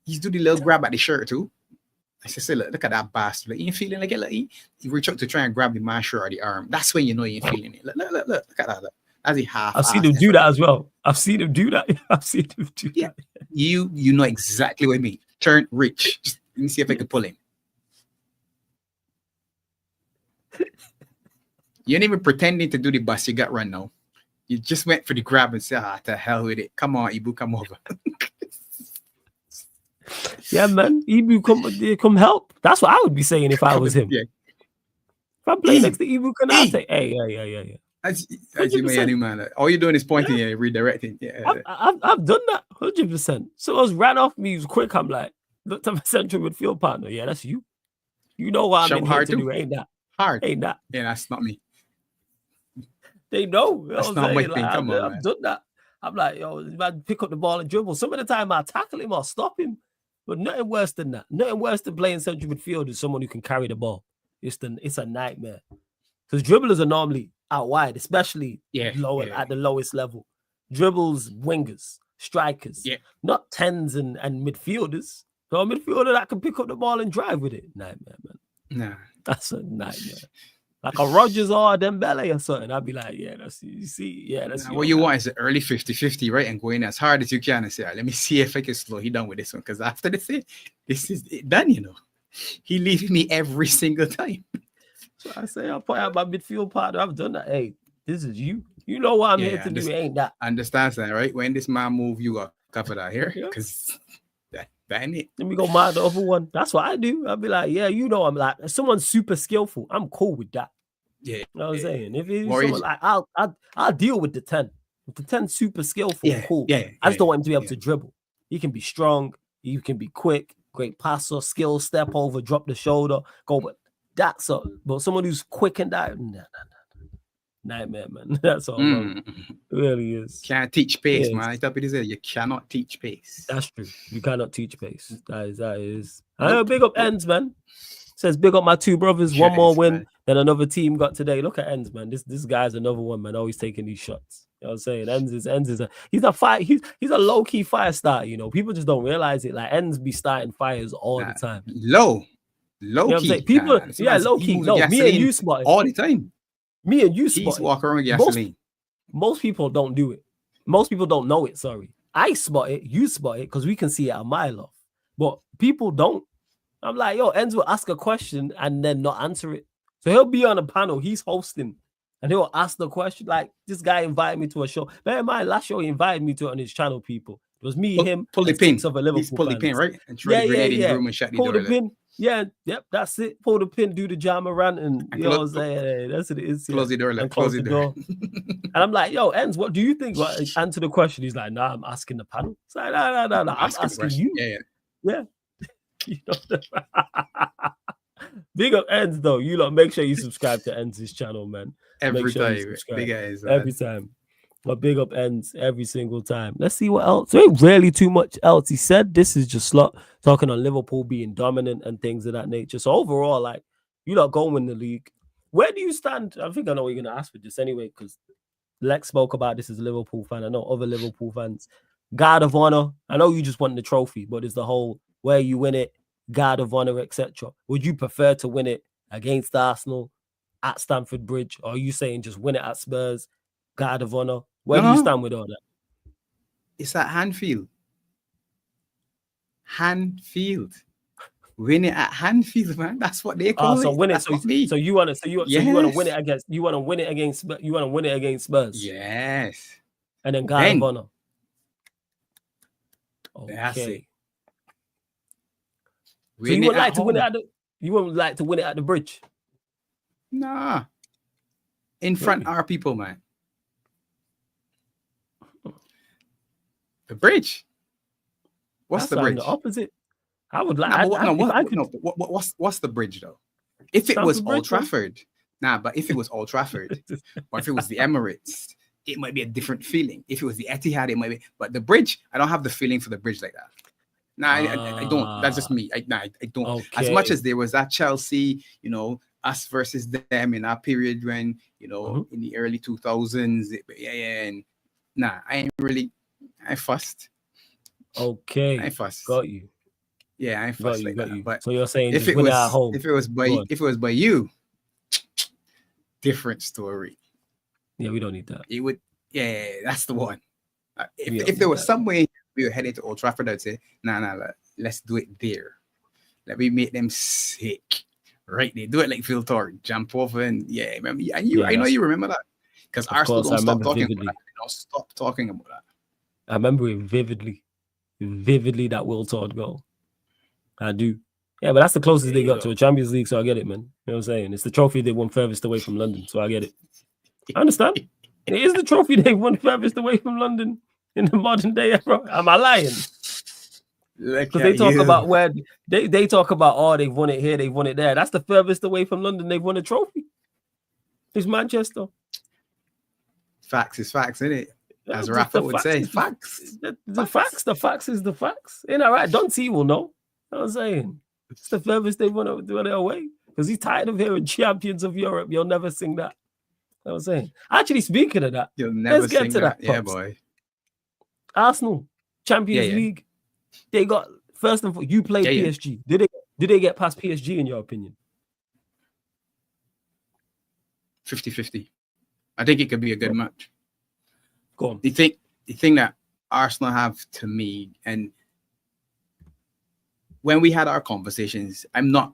he's doing the little grab at the shirt too. I said, look at that bastard. Like, you ain't feeling like it. Like, he reach out to try and grab the man's shirt or the arm. That's when you know you ain't feeling it. Look at that. Look. That's a half. I've seen him do that as well. I've seen him do that. Yeah. You know exactly what I mean. Turn, reach. Just let me see if I can pull him. You ain't even pretending to do the bust. You got run now. You just went for the grab and said, to hell with it. Come on, Ibu, come over. Yeah, man. Ibu, come help. That's what I would be saying if I was him. Yeah. If I'm playing next to Ibu, can I say, hey, yeah. As you may any man. All you're doing is pointing and redirecting. Yeah. I've done that 100%. So I was ran off me. He was quick. I'm like, looked at my central midfield partner. Yeah, that's you. You know what I'm in here to do. Ain't that hard? Ain't that? Yeah, that's not me. They know. That's not my thing. Come on, I've done that. I'm like, yo, man, pick up the ball and dribble. Some of the time I tackle him or stop him. But nothing worse than that. Nothing worse than playing central midfield is someone who can carry the ball. It's a nightmare. Because dribblers are normally out wide, especially at the lowest level. Dribbles, wingers, strikers, not 10s and midfielders. So a midfielder that can pick up the ball and drive with it. Nightmare, man. Nah. That's a nightmare. Like a Rodgers or a Dembele or something. I'd be like, that's what you want is an early 50-50, right? And go in as hard as you can and say, let me see if I can slow you down with this one. Because after this is it done, you know. He leaves me every single time. So I say, I'll point out my midfield partner. I've done that. Hey, this is you. You know what I'm here to do. It ain't that. Understands that, right? When this man move, you got cover that here. Because that ain't it. Let me go mind the other one. That's what I do. I'll be like, I'm like, if someone's super skillful, I'm cool with that. Yeah. You know what I'm saying? If it's someone like, I'll deal with the 10. If the 10 super skillful, cool. I just don't want him to be able to dribble. He can be strong. He can be quick. Great passer, skill, step over, drop the shoulder, go. But that's but someone who's quick and that, nightmare, man. That's all. It really is. Can't teach pace, man. I tell people this, you cannot teach pace. That's true. You cannot teach pace. That is. I know. Big up Ends, man. Says big up my two brothers. One more win than another team got today. Look at Ends, man. This guy's another one, man. Always taking these shots. You know what I'm saying? Ends is he's a low-key fire starter, you know. People just don't realize it. Like Ends be starting fires all the time. Low you know what I'm key. Saying? People, low key. No, me and you spot it. All the time. Me and you spot He's walking around with gasoline. Most people don't do it. Most people don't know it, sorry. I spot it, you spot it, because we can see it a mile off. But people don't. I'm like, Ends will ask a question and then not answer it. So he'll be on a panel, he's hosting, and he'll ask the question. Like, this guy invited me to a show. Bear in mind, last show he invited me to it on his channel, people. It was me, him, pull the pin. Of a Liverpool He's pull the pin, right? And try to grenade in the room and shut the door. Pull the pin. Yeah, that's it. Pull the pin, do the jam around, and you know what I'm saying? That's what it is. Close the door, close the door. And I'm like, Ends, what do you think? Well, answer the question. He's like, I'm asking the panel. It's like, no, I'm asking you. Yeah. You know, big up Ends though. You lot make sure you subscribe to Ends' channel, man. Every time. Big Ends, every time. But big up ends every single time. Let's see what else. There ain't really too much else he said. This is just talking on Liverpool being dominant and things of that nature. So overall, like, you not going to win the league. Where do you stand? I think I know what you're going to ask for this anyway, because Lex spoke about this as a Liverpool fan. I know other Liverpool fans. Guard of honor. I know you just want the trophy, but it's the whole where you win it, guard of honor, etc. Would you prefer to win it against Arsenal at Stamford Bridge, or are you saying just win it at Spurs, guard of honor? Where do you stand with all that? It's at Anfield. Anfield. Win it at Anfield, man. That's what they call so it. Win it. That's So you want to win it against Spurs. Yes. And then guard of honor. That's it. So you would like to win it you wouldn't like to win it at the bridge? Nah. In front are people, man. The bridge. What's the bridge? The opposite. I would like. What's the bridge though? If it was Old Trafford, but if it was Old Trafford, or if it was the Emirates, it might be a different feeling. If it was the Etihad, it might be. But the bridge, I don't have the feeling for the bridge like that. I don't. That's just me. I don't. Okay. As much as there was that Chelsea, us versus them in our period when, in the early 2000s, I fussed. Okay. I fussed. Got you. Yeah, I fussed like that. But so you're saying if it was at home, if it was by you, different story. Yeah, we don't need that. It would. Yeah, that's the one. If there was some way we were heading to Old Trafford, I'd say, let's do it there. Let me make them sick. Right, they do it like Phil Torre, jump over and remember. And I know you remember that because Arsenal don't stop talking about that. They don't stop talking about that. I remember it vividly that Will Todd goal. I do. Yeah, but that's the closest they got to a Champions League, so I get it, man. You know what I'm saying? It's the trophy they won furthest away from London, so I get it. I understand. It is the trophy they won furthest away from London in the modern day era. Am I lying? Because they talk about where they talk about, they've won it here, they've won it there. That's the furthest away from London they've won a trophy. It's Manchester. Facts is facts, isn't it? As Rafa would say, facts. The facts is the facts. Ain't that right? Don't see will know. You know what I'm saying? It's the furthest they want to do it away. Because he's tired of hearing champions of Europe. You'll never sing that. You know what I'm saying? Actually, speaking of that, let's get to that. Yeah, boy. Arsenal, Champions League. They got, first and foremost, you played PSG. Did they get past PSG in your opinion? 50-50. I think it could be a good match. Go on. The thing that Arsenal have to me, and when we had our conversations, I'm not,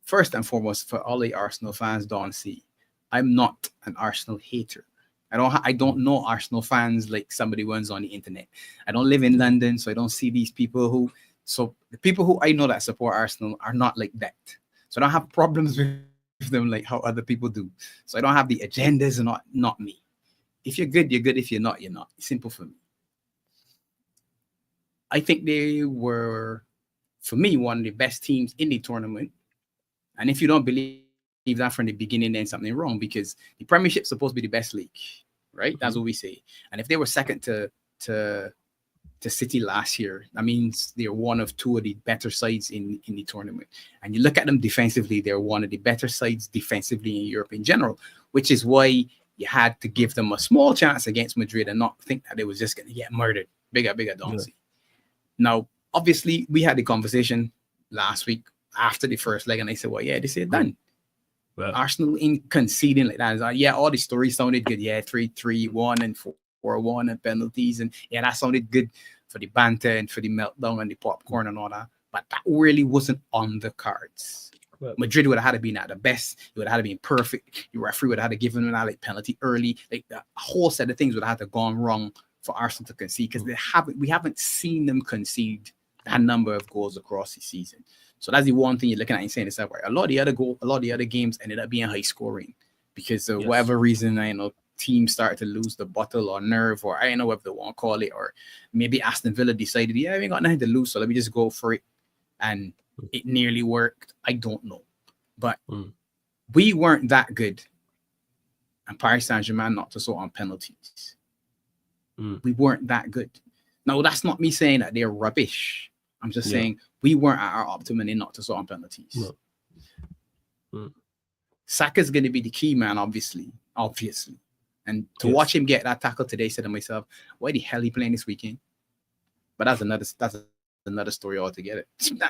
first and foremost, for all the Arsenal fans don't see, I'm not an Arsenal hater. I don't know Arsenal fans like somebody ones on the internet. I don't live in London, so I don't see these people so the people who I know that support Arsenal are not like that. So I don't have problems with them like how other people do. So I don't have the agendas, and not me. If you're good, you're good. If you're not, you're not. Simple for me. I think they were, for me, one of the best teams in the tournament. And if you don't believe that from the beginning, then something wrong, because the Premiership is supposed to be the best league, right? Mm-hmm. That's what we say. And if they were second to City last year, that means they're one of two of the better sides in the tournament. And you look at them defensively, they're one of the better sides defensively in Europe in general, which is why you had to give them a small chance against Madrid and not think that they was just going to get murdered. Bigger, don't see. Now, obviously, we had the conversation last week after the first leg, and I said, well, yeah, this is done. Well, Arsenal in conceding like that. All the stories sounded good. 3-3-1 and 4-1 and penalties. And that sounded good for the banter and for the meltdown and the popcorn and all that. But that really wasn't on the cards. Well, Madrid would have had to be at the best. It would have had to be perfect. The referee would have had to give them a penalty early. Like the whole set of things would have had to gone wrong for Arsenal to concede, because we haven't seen them concede that number of goals across the season. So that's the one thing you're looking at and saying, right? A lot of the other games ended up being high scoring because of whatever reason, teams started to lose the bottle or nerve, or I don't know what they want to call it, or maybe Aston Villa decided, we ain't got nothing to lose, so let me just go for it. And it nearly worked. I don't know. But we weren't that good. And Paris Saint-Germain knocked us out on penalties. We weren't that good. Now, that's not me saying that they're rubbish. I'm just saying we weren't at our optimum in not to sort on penalties. Saka's going to be the key man, obviously. And to watch him get that tackle today, said to myself, why the hell he playing this weekend? But that's another story altogether.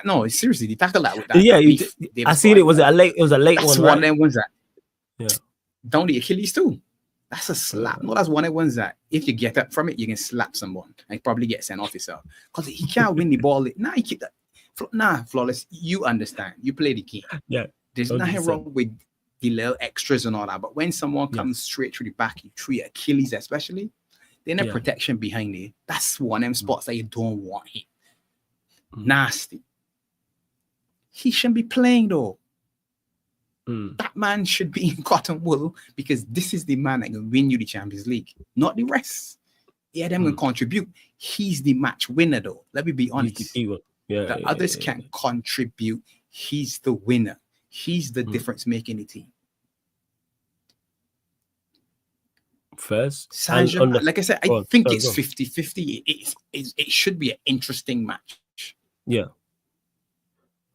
No, seriously, the tackle that. I seen it. Was it a late? It was a late that's one. One of right? them ones that. Yeah. Down the Achilles too. That's a slap. No, that's one of the ones that if you get up from it, you can slap someone and probably get sent off yourself. Because he can't win the ball. Flawless. You understand. You play the game. Yeah. There's nothing wrong with the little extras and all that. But when someone comes straight through the back, through your Achilles especially, then a protection behind it. That's one of them spots that you don't want him. Nasty. He shouldn't be playing though. That man should be in cotton wool because this is the man that can win you the Champions League, not the rest. Yeah, them can contribute. He's the match winner though. Let me be honest. The others can contribute. He's the winner. He's the difference making the team. First, like I said, I think it's 50-50. It should be an interesting match. Yeah.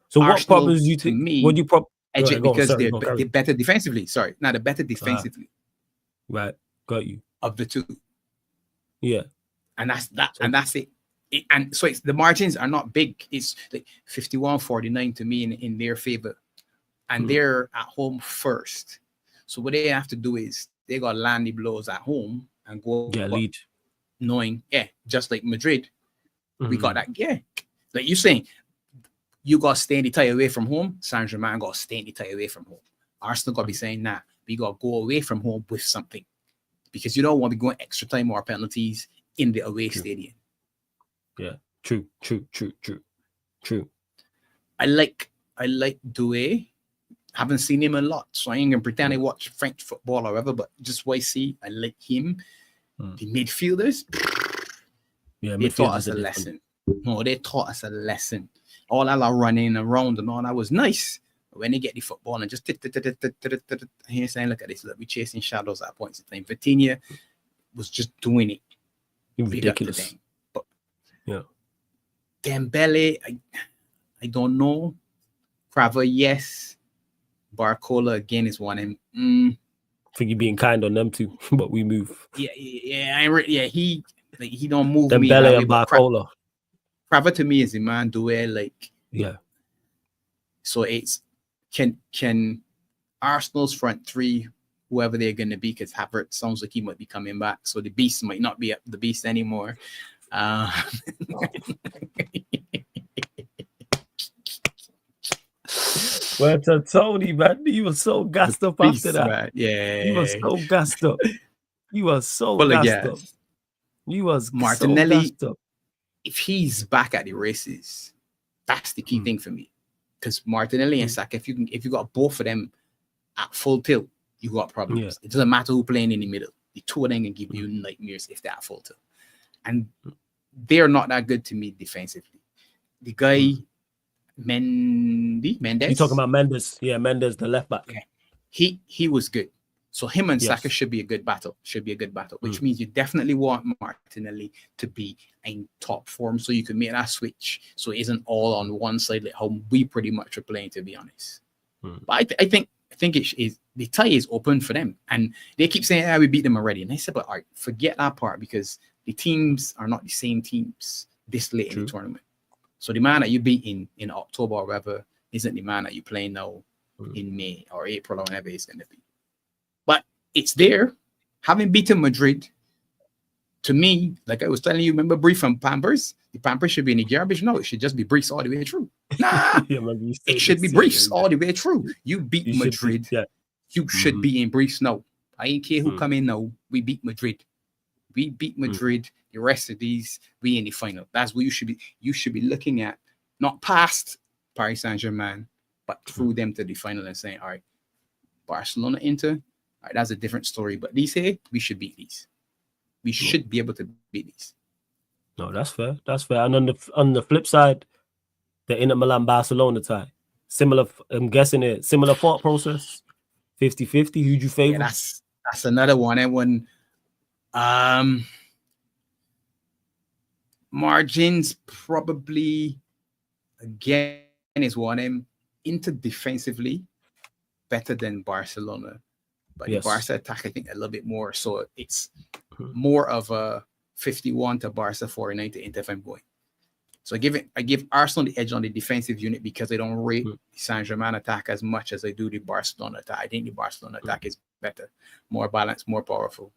So what problems do you think? What do you because they're better defensively. Sorry, now they're better defensively. Right, got you. Of the two. Yeah. And that's that. And that's it. And so the margins are not big. It's like 51-49 to me in their favor. And they're at home first. So what they have to do is they got to land the blows at home and go lead. Knowing, just like Madrid, we got that. Yeah. Like you're saying, you got to stay in the tie away from home. Saint-Germain got to stay in the tie away from home. Arsenal got to be saying, nah, we got to go away from home with something. Because you don't want to be going extra time or penalties in the away stadium. Yeah, true. I like Doué. Haven't seen him a lot, so I ain't gonna pretend I watch French football or whatever, but just what I see, I like him. The midfielders, they taught us a lesson. No, they taught us a lesson. All that running around and all that was nice. But when they get the football and just here saying, look at this, look, we chasing shadows at points in time. Vitinha was just doing it. Ridiculous. But Dembele, I don't know. Crava, yes. Barcola again is one. I think you're being kind on them too, but we move. He don't move Dembele me. Dembele and Barcola. Crava to me is the man duel So it's can Arsenal's front three, whoever they're going to be, because Havertz sounds like he might be coming back, so the beast might not be the beast anymore. Well, to Tony, man, you were so gassed up after that. Man. Yeah, you were so gassed up. You were so gassed up. You was Martinelli. So gassed up. If he's back at the races, that's the key thing for me. Because Martinelli and Saka, if you got both of them at full tilt, you got problems. Yeah. It doesn't matter who playing in the middle. The two of them can give you nightmares if they're at full tilt. And they're not that good to me defensively. The guy Mendes. You talking about Mendes? Yeah, Mendes, the left back. Yeah. He was good. So him and Saka should be a good battle. Which means you definitely want Martinelli to be in top form so you can make that switch. So it isn't all on one side like how we pretty much are playing, to be honest. But I think it is the tie is open for them, and they keep saying, we beat them already. And I said, but all right, forget that part because the teams are not the same teams this late in the tournament. So the man that you beat in October or whatever isn't the man that you're playing now in May or April or whenever it's going to be. But it's there. Having beaten Madrid, to me, like I was telling you, remember Brief from Pampers? The Pampers should be in the garbage. No, it should just be Briefs all the way through. Nah, it should be Briefs all the way through. You beat Madrid. You should be in Briefs now. I ain't care who come in now. We beat Madrid. We beat Madrid. The rest of these, we in the final. That's what you should be. You should be looking at, not past Paris Saint-Germain, but through them to the final and saying, all right, Barcelona, Inter, all right, that's a different story. But these here, we should beat these. We should be able to beat these. No, that's fair. That's fair. And on the flip side, the Inter Milan Barcelona tie, similar. I'm guessing it similar thought process. 50-50. Who'd you favor? Yeah, that's another one. And when margins probably again is one of them into defensively better than Barcelona, but the Yes. Barca attack I think a little bit more, so it's more of a 51 to Barca 49 to Inter if I'm going. So I give Arsenal the edge on the defensive unit because they don't rate the Saint-Germain attack as much as they do the Barcelona attack. I think the Barcelona attack is better, more balanced, more powerful.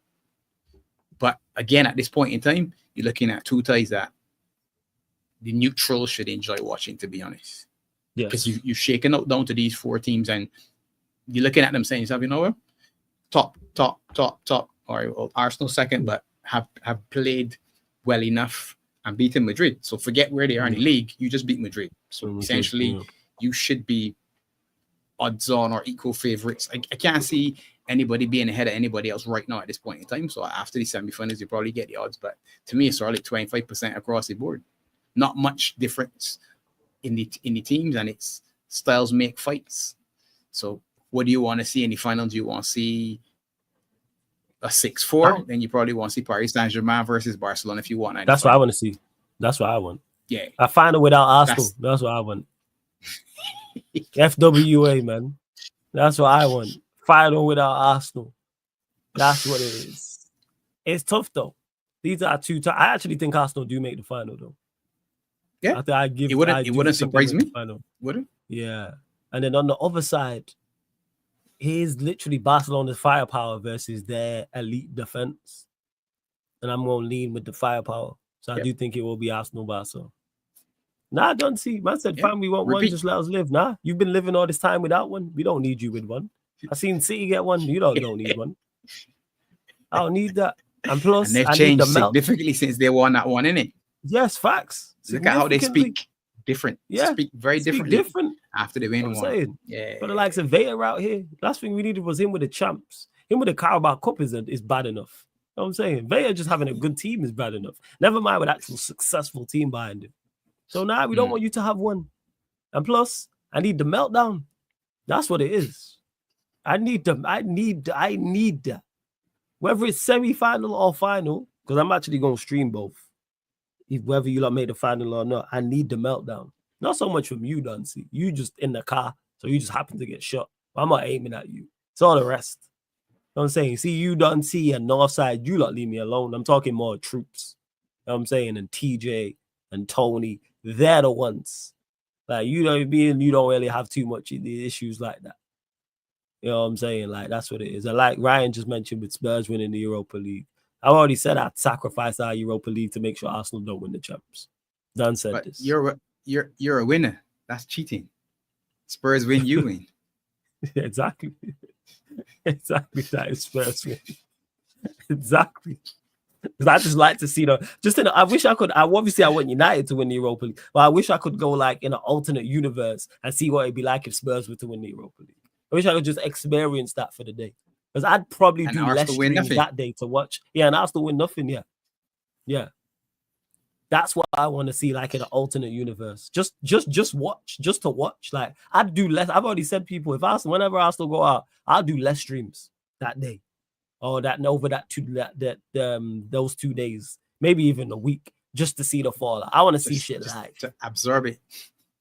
But again, at this point in time, you're looking at two ties that the neutrals should enjoy watching, to be honest. Yes. Because you're shaking out down to these four teams and you're looking at them saying, yourself, you know what? Top. Or Arsenal second, but have played well enough and beaten Madrid. So forget where they are in the league. You just beat Madrid. So essentially, you should be odds on or equal favorites. I can't see anybody being ahead of anybody else right now at this point in time. So after the semifinals, you probably get the odds. But to me, it's probably 25% across the board. Not much difference in the teams, and it's styles make fights. So what do you want to see in the finals? Do you want to see a 6-4? Then you probably want to see Paris Saint-Germain versus Barcelona if you want. That's what I want to see. That's what I want. Yeah. A final without Arsenal. That's what I want. FWA, man. That's what I want. Final without Arsenal. That's what it is. It's tough, though. These are two. I actually think Arsenal do make the final, though. Yeah. It wouldn't surprise me. Would it? Yeah. And then on the other side, here's literally Barcelona's firepower versus their elite defense. And I'm going to lean with the firepower. So I do think it will be Arsenal-Barca. Nah, don't see. Man said, fam, we want one, just let us live. Nah, you've been living all this time without one. We don't need you with one. I seen City get one. You don't need one. I don't need that. And plus, and they've changed significantly since they won that one, innit? Yes, facts. Look at how they speak. Different. Yeah. Speak very differently. Different. After they win one. Saying. Yeah. But the likes of Veta out here, last thing we needed was him with the champs. Him with the Carabao Cup is bad enough. You know what I'm saying? Veta just having a good team is bad enough. Never mind with actual successful team behind him. So now we don't want you to have one. And plus, I need the meltdown. That's what it is. I need that. Whether it's semi-final or final, because I'm actually going to stream both. Whether you made the final or not, I need the meltdown. Not so much from you, Duncy. You just in the car, so you just happen to get shot. I'm not aiming at you. It's all the rest. You know what I'm saying? See, you, Duncy, and Northside, you lot leave me alone. I'm talking more troops. You know what I'm saying? And TJ and Tony, they're the ones. Like, you don't really have too much of the issues like that. You know what I'm saying? Like, that's what it is. And like Ryan just mentioned with Spurs winning the Europa League, I've already said I'd sacrifice our Europa League to make sure Arsenal don't win the champs. Done said this. You're a winner. That's cheating. Spurs win, you win. Exactly. Exactly. That is Spurs win. Exactly. Because I just like to see I wish I could. Obviously I want United to win the Europa League, but I wish I could go like in an alternate universe and see what it'd be like if Spurs were to win the Europa League. I wish I could just experience that for the day. Because I'd probably do less streams that day to watch. Yeah, and Arsenal win nothing. Yeah. That's what I want to see, like in an alternate universe. Just watch, just to watch. Like I'd do less. I've already said people, whenever Arsenal go out, I'll do less streams that day, or those 2 days, maybe even a week, just to see the fall. I want to see shit live to absorb it.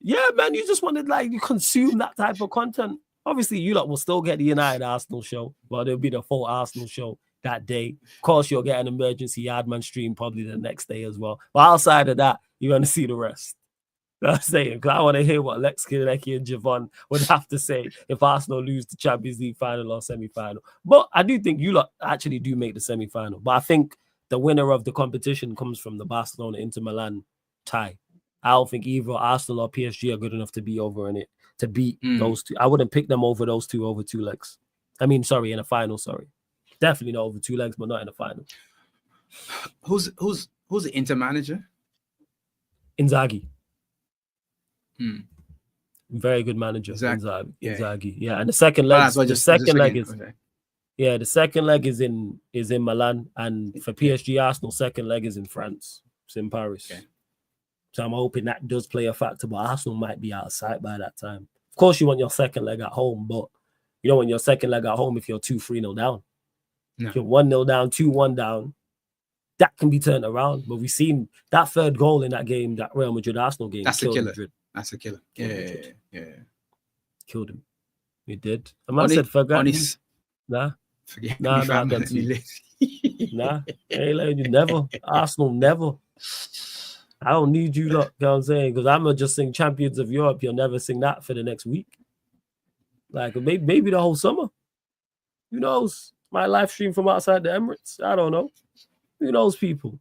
Yeah, man, you just want to you consume that type of content. Obviously, you lot will still get the United Arsenal show, but it'll be the full Arsenal show that day. Of course, you'll get an emergency Yardman stream probably the next day as well. But outside of that, you're going to see the rest. I'm saying, because I want to hear what Lex Kinecki and Javon would have to say if Arsenal lose the Champions League final or semi-final. But I do think you lot actually do make the semi-final. But I think the winner of the competition comes from the Barcelona-Inter Milan tie. I don't think either Arsenal or PSG are good enough to be over in it, to beat those two. I wouldn't pick them over those two over 2 legs. I mean, in a final, Definitely not over 2 legs, but not in a final. Who's the Inter manager? Inzaghi. Very good manager. Inzaghi. Yeah, and the second leg the second leg is in Milan, and for PSG Arsenal, second leg is in France. It's in Paris. Okay. So I'm hoping that does play a factor, but Arsenal might be out of sight by that time. Of course, you want your second leg at home, but you don't want your second leg at home if you're 2-3-0 down. No. If you're 1-0 down, 2-1 down, that can be turned around. But we've seen that third goal in that game, that Real Madrid Arsenal game, That's a killed killer. Madrid. That's a killer. Yeah. Killed him. It did. A man said, forget me. Nah. Forget Nah, me, fam. don't see. Nah. Ain't letting you never. Arsenal never. I don't need you lot, you know what I'm saying? Because I'm going to just sing Champions of Europe. You'll never sing that for the next week. Like, maybe the whole summer. Who knows? My live stream from outside the Emirates. I don't know. Who knows, people?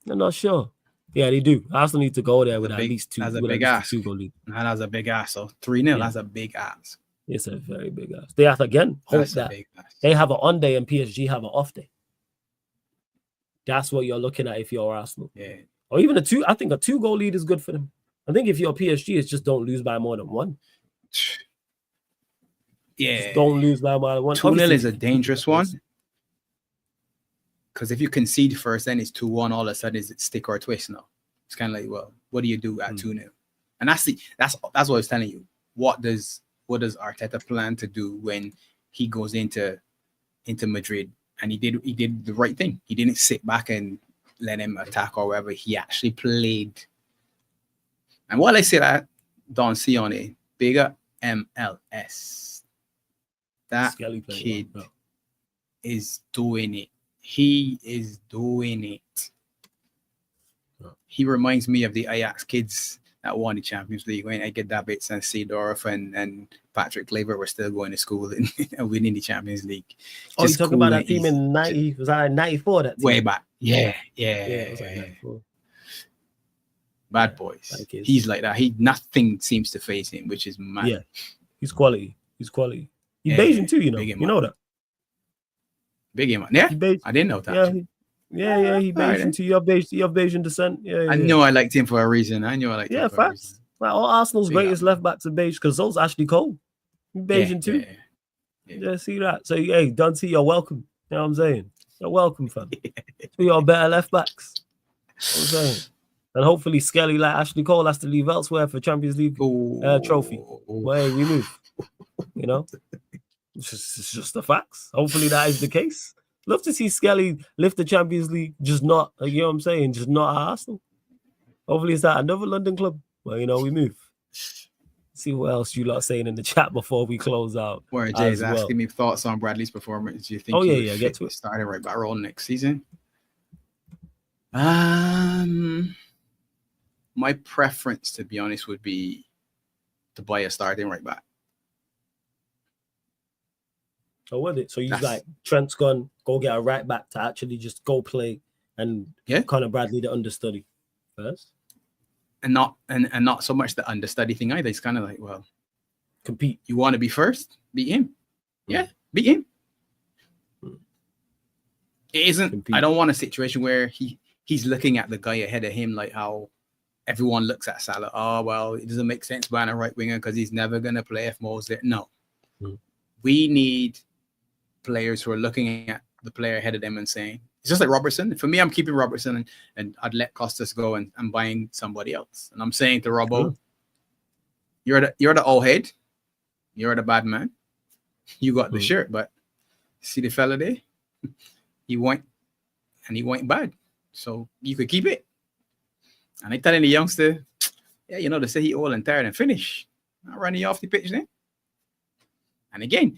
I'm not sure. Yeah, they do. Arsenal need to go there with at least two. That's a big ask. 2 goal lead. That's a big ask. So 3-0, that's a big ask. It's a very big ask. They have to, again, hope that they have an on day and PSG have an off day. That's what you're looking at if you're Arsenal. Yeah. Or even I think a 2 goal lead is good for them. I think if you're PSG, it's just don't lose by more than 1. Yeah. Just don't lose by more than 1. 2-0 is a dangerous one. Because if you concede first, then it's 2-1. All of a sudden, it's stick or twist now. It's kind of like, well, what do you do at 2-0? And that's what I was telling you. What does Arteta plan to do when he goes into Madrid? And he did the right thing. He didn't sit back and let him attack or whatever. He actually played. And while I say that, Don Sione, bigger MLS. That kid is doing it. He is doing it. He reminds me of the Ajax kids that won the Champions League when Edgar Davids and Seedorf and Patrick Kluivert were still going to school and winning the Champions League. Oh, you talking about that team in 90? Was that in 94? That team? Way back. Yeah. It was like 94. Bad boys. He's like that. Nothing seems to phase him, which is mad. Yeah, he's quality. He's Bayesian too, you know. You know that. Big man. Yeah, I didn't know that. Yeah. He Bayesian too. You have Bayesian descent. Yeah. I knew I liked him for a reason. Him for a reason. Like all Arsenal's greatest left backs are Bayesian because so's Ashley Cole. Bayesian too. Yeah, see that. So hey, Dante, you're welcome. You know what I'm saying? You're welcome, fam. So you're better left backs. You know what I'm saying? And hopefully Skelly, like Ashley Cole, has to leave elsewhere for Champions League trophy. Well, hey, we move. You know? It's just the facts. Hopefully that is the case. Love to see Skelly lift the Champions League, just not, you know what I'm saying, just not at Arsenal. Hopefully it's at another London club. Well, you know, we move. See what else you lot are saying in the chat before we close out. Where Jay's asking me thoughts on Bradley's performance. Do you think get to it. Starting right back role next season? My preference, to be honest, would be to buy a starting right back. So what it? So you like Trent's gone, go get a right back to actually just go play and Conor Bradley the understudy first. And not so much the understudy thing either. It's kind of like, well, compete. You want to be first? Beat him. Yeah, beat him. It isn't. Compete. I don't want a situation where he's looking at the guy ahead of him like how everyone looks at Salah. Oh well, it doesn't make sense buying a right winger because he's never gonna play if Mo's there. No, we need players who are looking at the player ahead of them and saying, it's just like Robertson. For me, I'm keeping Robertson and I'd let Costas go and I'm buying somebody else. And I'm saying to Robbo, you're the old head. You're the bad man. You got the shirt, but see the fella there? He went bad. So you could keep it. And I telling the youngster, yeah, they say he old and tired and finish. Not running you off the pitch then. And again,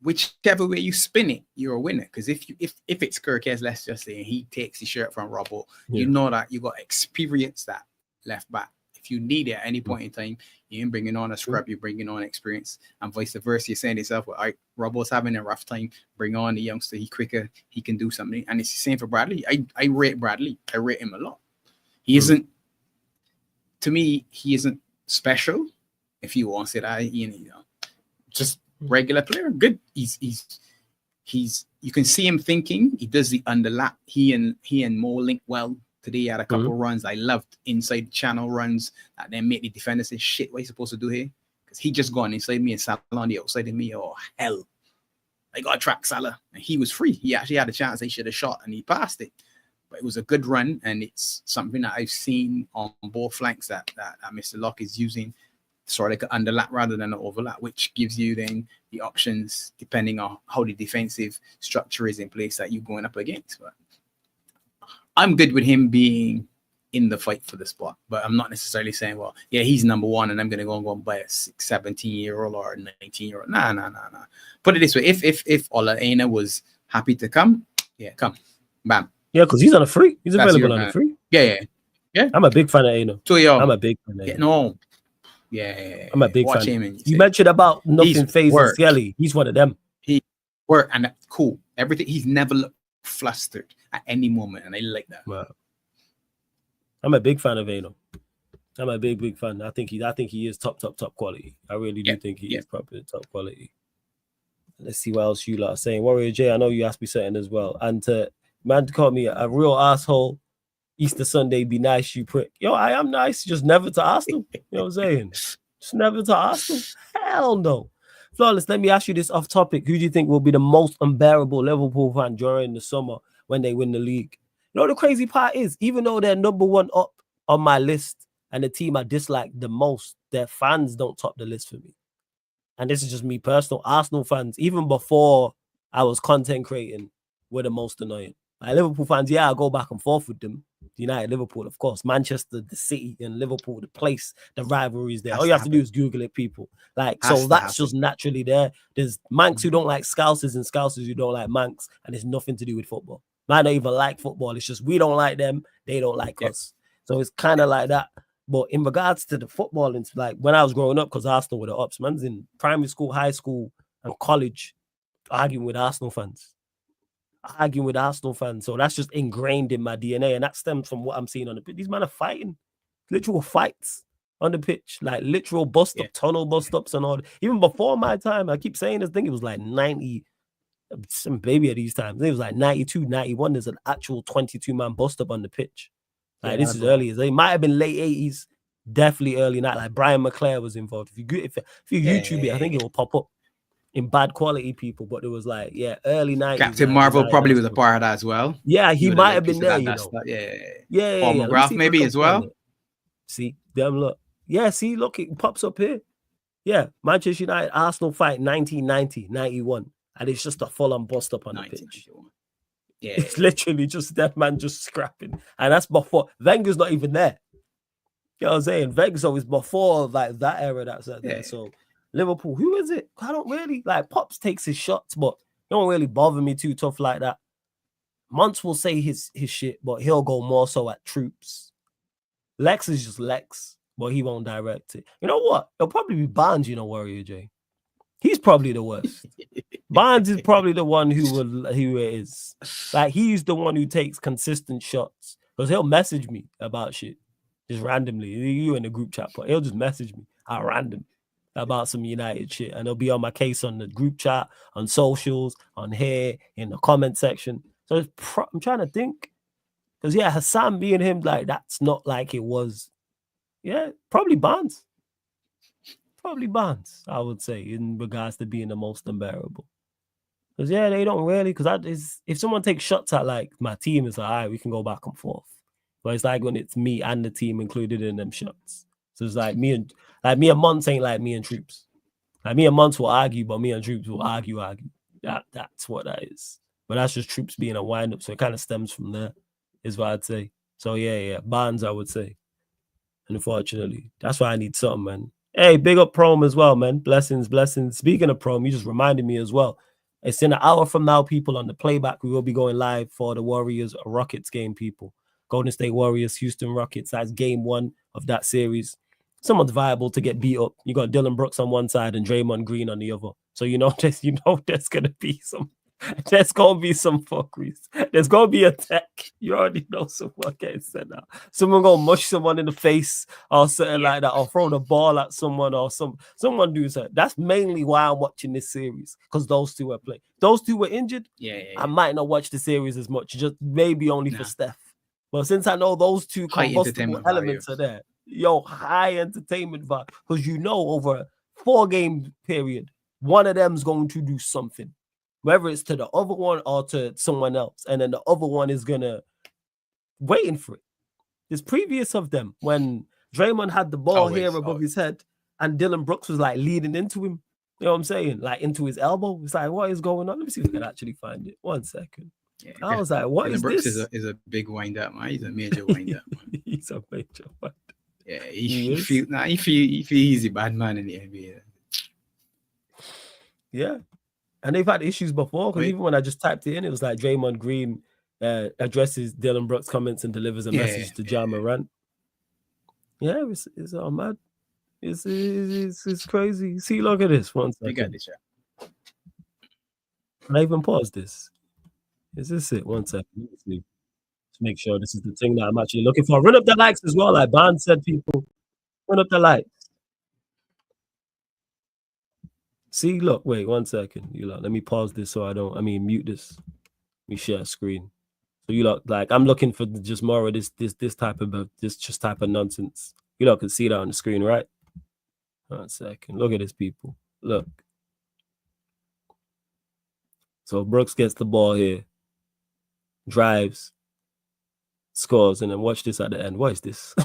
whichever way you spin it, you're a winner. Because if it's Kirkes, let's just say, and he takes his shirt from Robbo, you know that you got experience that left back. If you need it at any point in time, you ain't bringing on a scrub, you're bringing on experience, and vice versa. You're saying to yourself, well, Robbo's having a rough time, bring on the youngster, he quicker, he can do something. And it's the same for Bradley. I rate Bradley. I rate him a lot. He isn't, to me, he isn't special, if you want to say that, just regular player, good. He's you can see him thinking. He does the underlap. He and Mo link well today. He had a couple runs. I loved inside the channel runs that then make the defender say, shit, what are you supposed to do here? Because he just gone inside me and Salah on the outside of me. Oh hell, I got to track Salah, and he was free. He actually had a chance. He should have shot and he passed it. But it was a good run, and it's something that I've seen on both flanks that Mr. Locke is using. Sort of like an underlap rather than an overlap, which gives you then the options depending on how the defensive structure is in place that you're going up against. But I'm good with him being in the fight for the spot, but I'm not necessarily saying, well, yeah, he's number one, and I'm gonna go and buy a 17-year-old or a 19-year-old. Nah. Put it this way: if Ola Aina was happy to come, yeah, come, bam. Yeah, because he's on a free. He's That's available your on man. a free. Yeah. I'm a big fan of Aina. So yo, I'm a big fan of Aina. yeah, no, yeah, I'm a big watch fan. him. And You mentioned about nothing phases worked. Skelly. He's one of them. He worked, and that's cool. Everything. He's never looked flustered at any moment, and I like that. Wow. I'm a big fan of Aina. I'm a big fan. I think he is top quality. I really do think he is probably top quality. Let's see what else you lot are saying. Warrior J, I know you asked me something as well. And man to call me a real asshole. Easter Sunday, be nice, you prick. Yo, I am nice, just never to Arsenal. You know what I'm saying? Just never to Arsenal. Hell no. Flawless, let me ask you this off topic. Who do you think will be the most unbearable Liverpool fan during the summer when they win the league? You know, the crazy part is, even though they're number one up on my list and the team I dislike the most, their fans don't top the list for me. And this is just me personal. Arsenal fans, even before I was content creating, were the most annoying. Like Liverpool fans, yeah, I go back and forth with them. United, Liverpool, of course. Manchester, the city, and Liverpool, the place, the rivalries there. All you have to do is Google it, people. Like, so that's just naturally there. There's Mancs who don't like Scousers and Scousers who don't like Mancs, and it's nothing to do with football. Might not even like football. It's just we don't like them, they don't like us. So it's kind of like that. But in regards to the football, it's like when I was growing up, because Arsenal were the ups, man's in primary school, high school, and college arguing with Arsenal fans. So that's just ingrained in my DNA, and that stems from what I'm seeing on the pitch. These men are fighting, literal fights on the pitch, like literal bust up, tunnel bust ups and all. Even before my time, I keep saying this thing, it was like 90, some baby at these times. It was like 92, 91. There's an actual 22-man bust up on the pitch. Like this is early. It might have been late 80s, definitely early night. Like Brian McClare was involved. If you YouTube it, I think it will pop up in bad quality, people. But it was like, early 90s. Captain Marvel probably was a part of that as well. Yeah, he might have been there, you know. Paul McGrath maybe as well. See, them look. Yeah, see, look, it pops up here. Yeah, Manchester United, Arsenal fight 1990, 91. And it's just a full-on bust up on the pitch. Yeah, it's literally just that man just scrapping. And that's before Wenger's not even there. You know what I'm saying? Wenger's always before like that era that's there. So Liverpool, who is it? I don't really like Pops takes his shots, but he don't really bother me too tough like that. Muntz will say his shit, but he'll go more so at troops. Lex is just Lex, but he won't direct it. You know what? It'll probably be Barnes, you know, Warrior J. He's probably the worst. Barnes is probably the one who is. Like, he's the one who takes consistent shots. Because he'll message me about shit. Just randomly. You in the group chat, but he'll just message me at random about some United shit. And he'll be on my case on the group chat, on socials, on here, in the comment section. So I'm trying to think. Because, Hassan being him, like, that's not like it was. Yeah, probably Barnes. Probably Barnes, I would say, in regards to being the most unbearable. Because, they don't really, because if someone takes shots at, like, my team, it's like, all right, we can go back and forth. But it's like when it's me and the team included in them shots. So it's like me and Monts ain't like me and Troops. Like, me and Monts will argue, but me and Troops will argue. That's what that is. But that's just Troops being a wind-up, so it kind of stems from there, is what I'd say. So, Barnes, I would say. Unfortunately. That's why I need something, man. Hey, big up Prom as well, man. Blessings. Speaking of Prom, you just reminded me as well. It's in an hour from now, people, on the playback. We will be going live for the Warriors Rockets game, people. Golden State Warriors, Houston Rockets. That's game 1 of that series. Someone's viable to get beat up. You got Dylan Brooks on one side and Draymond Green on the other. So there's gonna be some fuckeries. There's gonna be a tech. You already know someone getting sent out. Someone gonna mush someone in the face or something like that, or throw the ball at someone, or someone do something. That's mainly why I'm watching this series, because those two are playing. Those two were injured. I might not watch the series as much, just maybe only for Steph. But since I know those two combustible elements are there, high entertainment vibe, because over a 4-game period, one of them's going to do something. Whether it's to the other one or to someone else. And then the other one is waiting for it. There's previous of them when Draymond had the ball here above his head and Dylan Brooks was like leading into him. You know what I'm saying? Like into his elbow. It's like, what is going on? Let me see if I can actually find it. 1 second. Yeah, I was like, what is Brooks this? is a big wind up, man. He's a major wind up, man. He's a major wind. Yeah, he feel he's a bad man in the NBA. Yeah. And they've had issues before, because even when I just typed it in, it was like Draymond Green addresses Dylan Brooks' comments and delivers a message to Ja Morant. Yeah, it's all mad. It's crazy. See, look at this. One second. You got this, yeah. Can I even pause this? Is this it? One second. Let me see. Let's make sure this is the thing that I'm actually looking for. Run up the likes as well. Like Barnes said, people. Run up the likes. See, look, wait 1 second. You lot, let me pause this so mute this. Let me share screen. So you lot, like, I'm looking for just more of this type of nonsense. You lot can see that on the screen, right? 1 second. Look at this, people. Look. So Brooks gets the ball here, drives, scores, and then watch this at the end. What is this?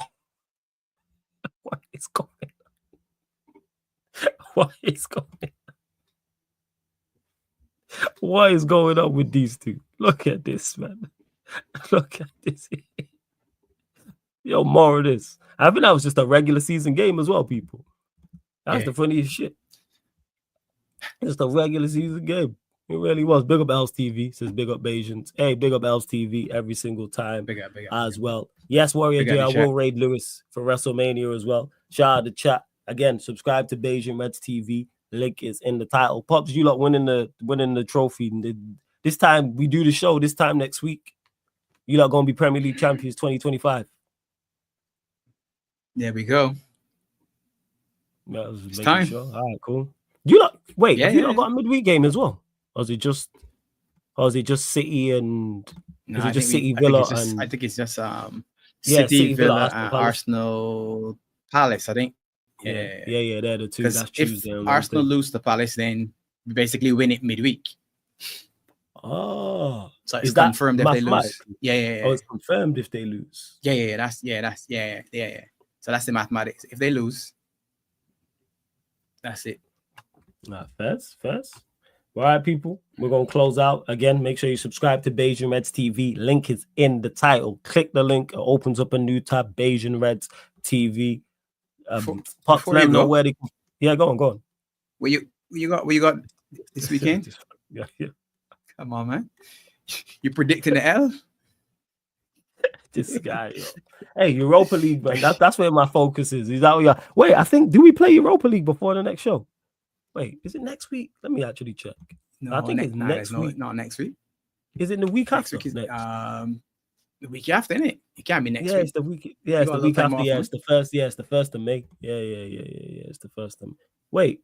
What is going on? What is going on? What is going on with these two? Look at this, man. Look at this. Yo, more of this. I think that was just a regular season game as well, people. That's the funniest shit. Just a regular season game. It really was. Big up Els TV. Says big up Bajans. Hey, big up Els TV every single time Big up. as well. Yes, Warrior J, I will raid Lewis for WrestleMania as well. Shout out to chat. Again, subscribe to Bajan Reds TV. Link is in the title. Pops, you lot winning the trophy. This time we do the show. This time next week, you lot gonna be Premier League champions 2025. There we go. It's time. Sure. All right, cool. You lot, wait. Have you lot got a midweek game as well, or is it just City and? No, is it just City, Villa, and I think it's just City, Villa, Arsenal, Palace. I think. Yeah. They're the two. That's Tuesday. If Arsenal lose to Palace, then we basically win it midweek. Oh, so it's confirmed if they lose. Yeah. Oh, it's confirmed if they lose. Yeah. That's. So that's the mathematics. If they lose, that's it. Nah, first. All right, people. We're gonna close out again. Make sure you subscribe to Bajan Reds TV. Link is in the title. Click the link. It opens up a new tab. Bajan Reds TV. Pops, let them know where they. Yeah, go on. What you got this weekend? yeah. Come on, man. You predicting the L? This guy, yo. Hey, Europa League, man. That's where my focus is. Is that what wait, I think, do we play Europa League before the next show? Wait, is it next week? Let me actually check. No, I think it's next week. Not next week. Is it the week after? Week is, the week after, isn't it? It can't be next week. It's the week. Yeah, it's the week after. Yeah, it's the first. Yeah, it's the 1st of May. Yeah. It's the 1st of May. Wait.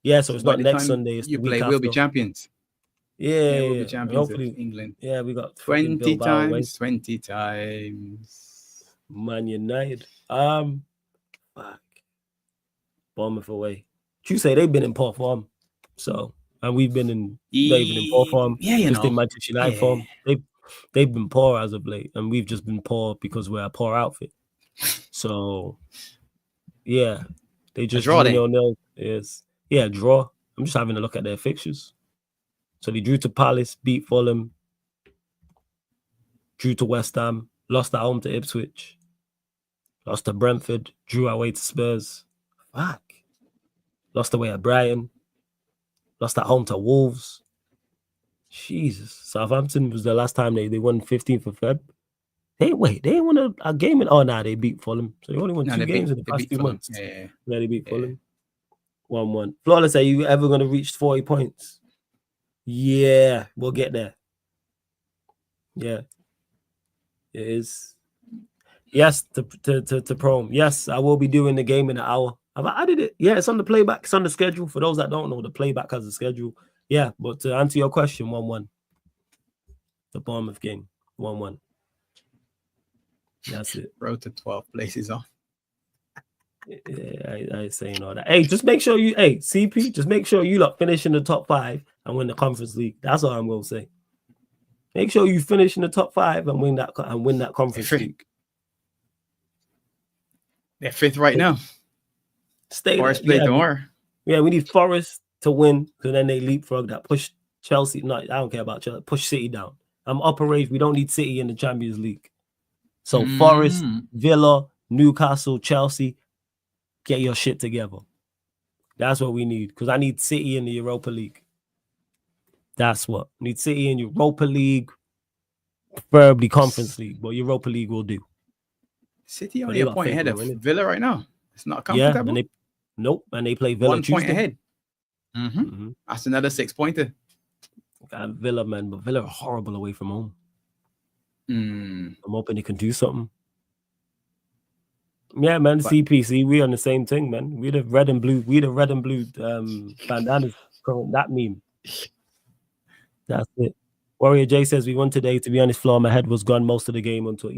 Yeah, so it's not next Sunday. It's the week after. We'll be champions. Yeah, we'll be champions. Hopefully, England. Yeah, we got 20 times. 20 times. Man United. Fuck. Bournemouth away. Tuesday, they've been in poor form. So, and we've been not even in poor form. Yeah, you know. Just in Manchester United form. They've been poor as of late, and we've just been poor because we're a poor outfit. So, yeah, they just draw. Draw. I'm just having a look at their fixtures. So they drew to Palace, beat Fulham, drew to West Ham, lost at home to Ipswich, lost to Brentford, drew away to Spurs. Fuck. Lost away at Brighton, lost at home to Wolves. Jesus. Southampton was the last time they won 15th of Feb. They ain't won a game in. Oh, nah, they beat Fulham. So they only won 2 games in the past 2 months. Yeah, they beat Fulham. 1-1. Flawless, are you ever going to reach 40 points? Yeah, we'll get there. Yeah. It is. Yes, to Prom. Yes, I will be doing the game in an hour. Have I added it? Yeah, it's on the playback. It's on the schedule. For those that don't know, the playback has a schedule. Yeah, but to answer your question, 1-1. The Bournemouth game, 1-1. That's it. Road to 12 places off. Yeah, I ain't saying all that. Hey, just make sure CP, just make sure you lot finish in the top 5 and win the Conference League. That's all I'm gonna say. Make sure you finish in the top 5 and win that Conference League. They're 5th right now. Stay Forest play tomorrow. Yeah, we need Forest to win, so then they leapfrog that, push Chelsea. No, I don't care about Chelsea. Push City down. I'm upper age. We don't need City in the Champions League. So Forest, Villa, Newcastle, Chelsea, get your shit together. That's what we need, because I need City in the Europa League. That's what. I need City in Europa League, preferably Conference League, but Europa League will do. City only a point ahead of Villa right now. It's not comfortable. Yeah, and they play Villa 1 Tuesday. point ahead. That's another 6-pointer. Villa, man, but Villa are horrible away from home. I'm hoping they can do something. Yeah, man, CPC, we on the same thing, man. We the red and blue bandanas. That meme. That's it. Warrior J says we won today. To be honest, Flo, my head was gone most of the game until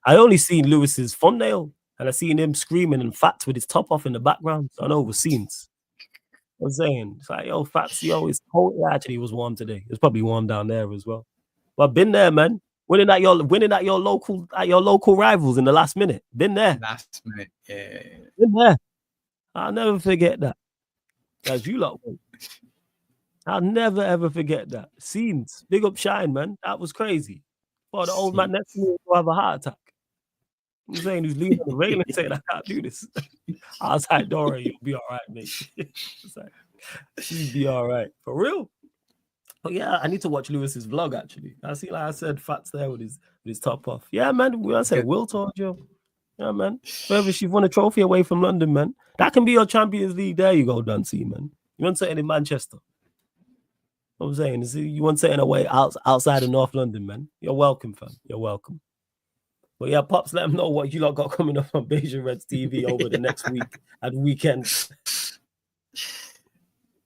I only seen Lewis's thumbnail and I seen him screaming and Fats with his top off in the background. So I know it was scenes. I'm saying, it's like, yo, Fats, it's cold. Yeah, actually, it was warm today. It's probably warm down there as well. But I've been there, man. Winning at your local rivals in the last minute. Been there. Last minute, yeah. Been there. I'll never forget that. As you lot went. I'll never ever forget that. Scenes. Big up Shine, man. That was crazy. For the old man next to me will have a heart attack. I'm saying he's leaning on the railing saying I can't do this. I was like, don't worry, you'll be all right, mate. It's like, you'll be all right. For real. But yeah, I need to watch Lewis's vlog actually. I see, like I said, Fats there with his top off. Yeah, man. I said Will told you. Yeah, man. Further, she won a trophy away from London, man. That can be your Champions League. There you go, Dunsey, man. You want something in Manchester? I'm saying, you want something away outside of North London, man. You're welcome, fam. You're welcome. But yeah, Pops, let them know what you lot got coming up on Beijing Reds TV over the next week and weekend.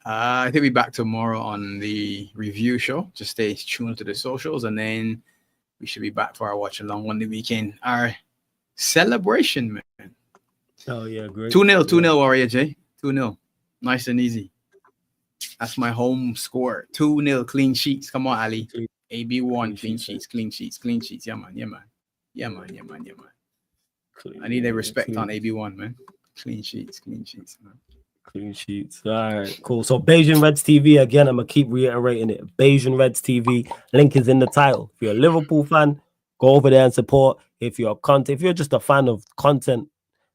I think we'll be back tomorrow on the review show. Just stay tuned to the socials, and then we should be back for our watch along on the weekend. Our celebration, man. Oh, yeah, great. 2-0, 2-0, Warrior J. 2-0. Nice and easy. That's my home score. 2-0 clean sheets. Come on, Ali. AB1 clean sheets. Yeah, man. I need a respect on AB1, man. Clean sheets, man. Clean sheets. All right, cool. So Beijing Reds TV, again, I'm going to keep reiterating it. Beijing Reds TV. Link is in the title. If you're a Liverpool fan, go over there and support. If you're just a fan of content,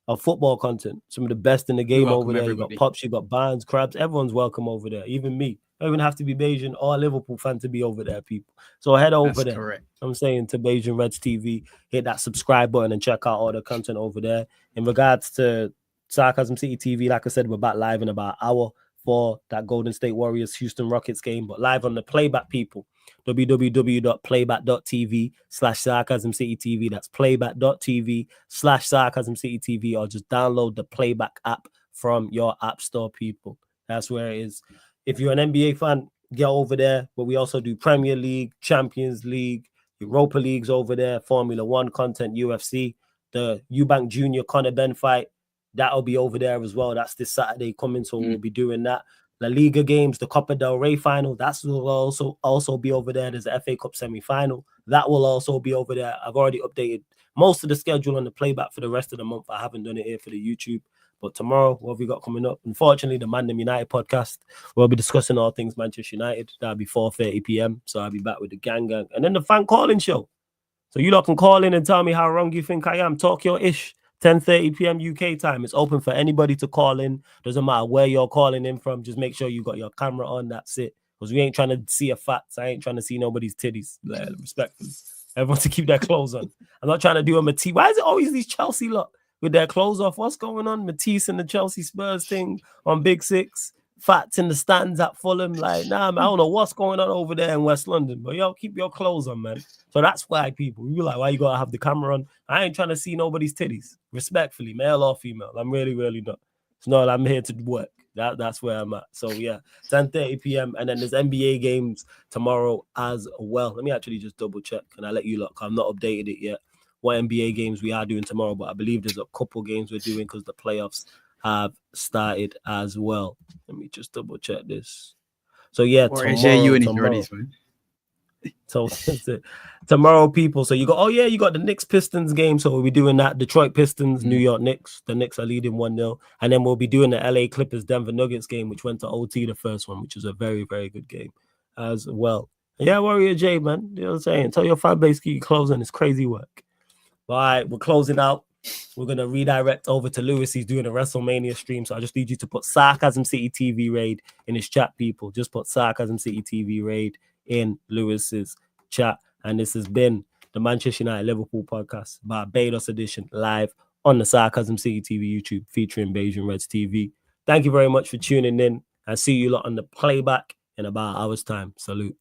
of football content, some of the best in the game over there. Everybody. You got Pops, you got Barnes, Krabs, everyone's welcome over there. Even me. I don't even have to be Beijing or a Liverpool fan to be over there, people. So head over there. Correct. I'm saying to Beijing Reds TV, hit that subscribe button and check out all the content over there. In regards to Sarcasm City TV, like I said, we're back live in about an hour for that Golden State Warriors Houston Rockets game, but live on the playback, people. www.playback.tv/Sarcasm City TV. That's playback.tv/Sarcasm City TV, or just download the Playback app from your app store, people. That's where it is. If you're an NBA fan, get over there. But we also do Premier League, Champions League, Europa Leagues over there, Formula One content, UFC, the Eubank Jr. Conor Ben fight. That'll be over there as well. That's this Saturday coming, so we'll be doing that. La Liga games, the Copa del Rey final, that will also be over there. There's the FA Cup semi-final. That will also be over there. I've already updated most of the schedule on the playback for the rest of the month. I haven't done it here for the YouTube. But tomorrow, what have we got coming up? Unfortunately, the Mandem United podcast, we'll be discussing all things Manchester United. That'll be 4:30 p.m. So I'll be back with the gang. And then the fan calling show. So you lot can call in and tell me how wrong you think I am. Talk your ish. 10:30 p.m. UK time. It's open for anybody to call in. Doesn't matter where you're calling in from. Just make sure you got your camera on. That's it. Because we ain't trying to see a Fats. I ain't trying to see nobody's titties. Respectfully. Everyone to keep their clothes on. I'm not trying to do a Matisse. Why is it always these Chelsea lot with their clothes off? What's going on? Matisse and the Chelsea Spurs thing on Big Six. Fats in the stands at Fulham. Like, nah, man, I don't know what's going on over there in West London. But yo, keep your clothes on, man. So that's why people, you like, why you gotta have the camera on? I ain't trying to see nobody's titties. Respectfully, male or female. I'm really, really not. It's not, I'm here to work. That's where I'm at. So yeah, 10:30 p.m. And then there's NBA games tomorrow as well. Let me actually just double check and I'll let you look. I'm not updated it yet. What NBA games we are doing tomorrow, but I believe there's a couple games we're doing because the playoffs have started as well. Let me just double check this. So yeah, tomorrow, people. So you got the Knicks Pistons game. So we'll be doing that. Detroit Pistons, New York Knicks. The Knicks are leading 1-0. And then we'll be doing the LA Clippers Denver Nuggets game, which went to OT, the first one, which is a very, very good game as well. Yeah, Warrior J, man. You know what I'm saying? Tell your fan base keep closing. It's crazy work. All right, we're closing out. We're going to redirect over to Lewis. He's doing a WrestleMania stream. So I just need you to put Sarcasm City TV Raid in his chat, people. Just put Sarcasm City TV Raid in Lewis's chat. And this has been the Manchester United Liverpool podcast, Barbados edition, live on the Sarcasm City TV YouTube, featuring Beijing Reds TV. Thank you very much for tuning in. I see you lot on the playback in about an hour's time. Salute.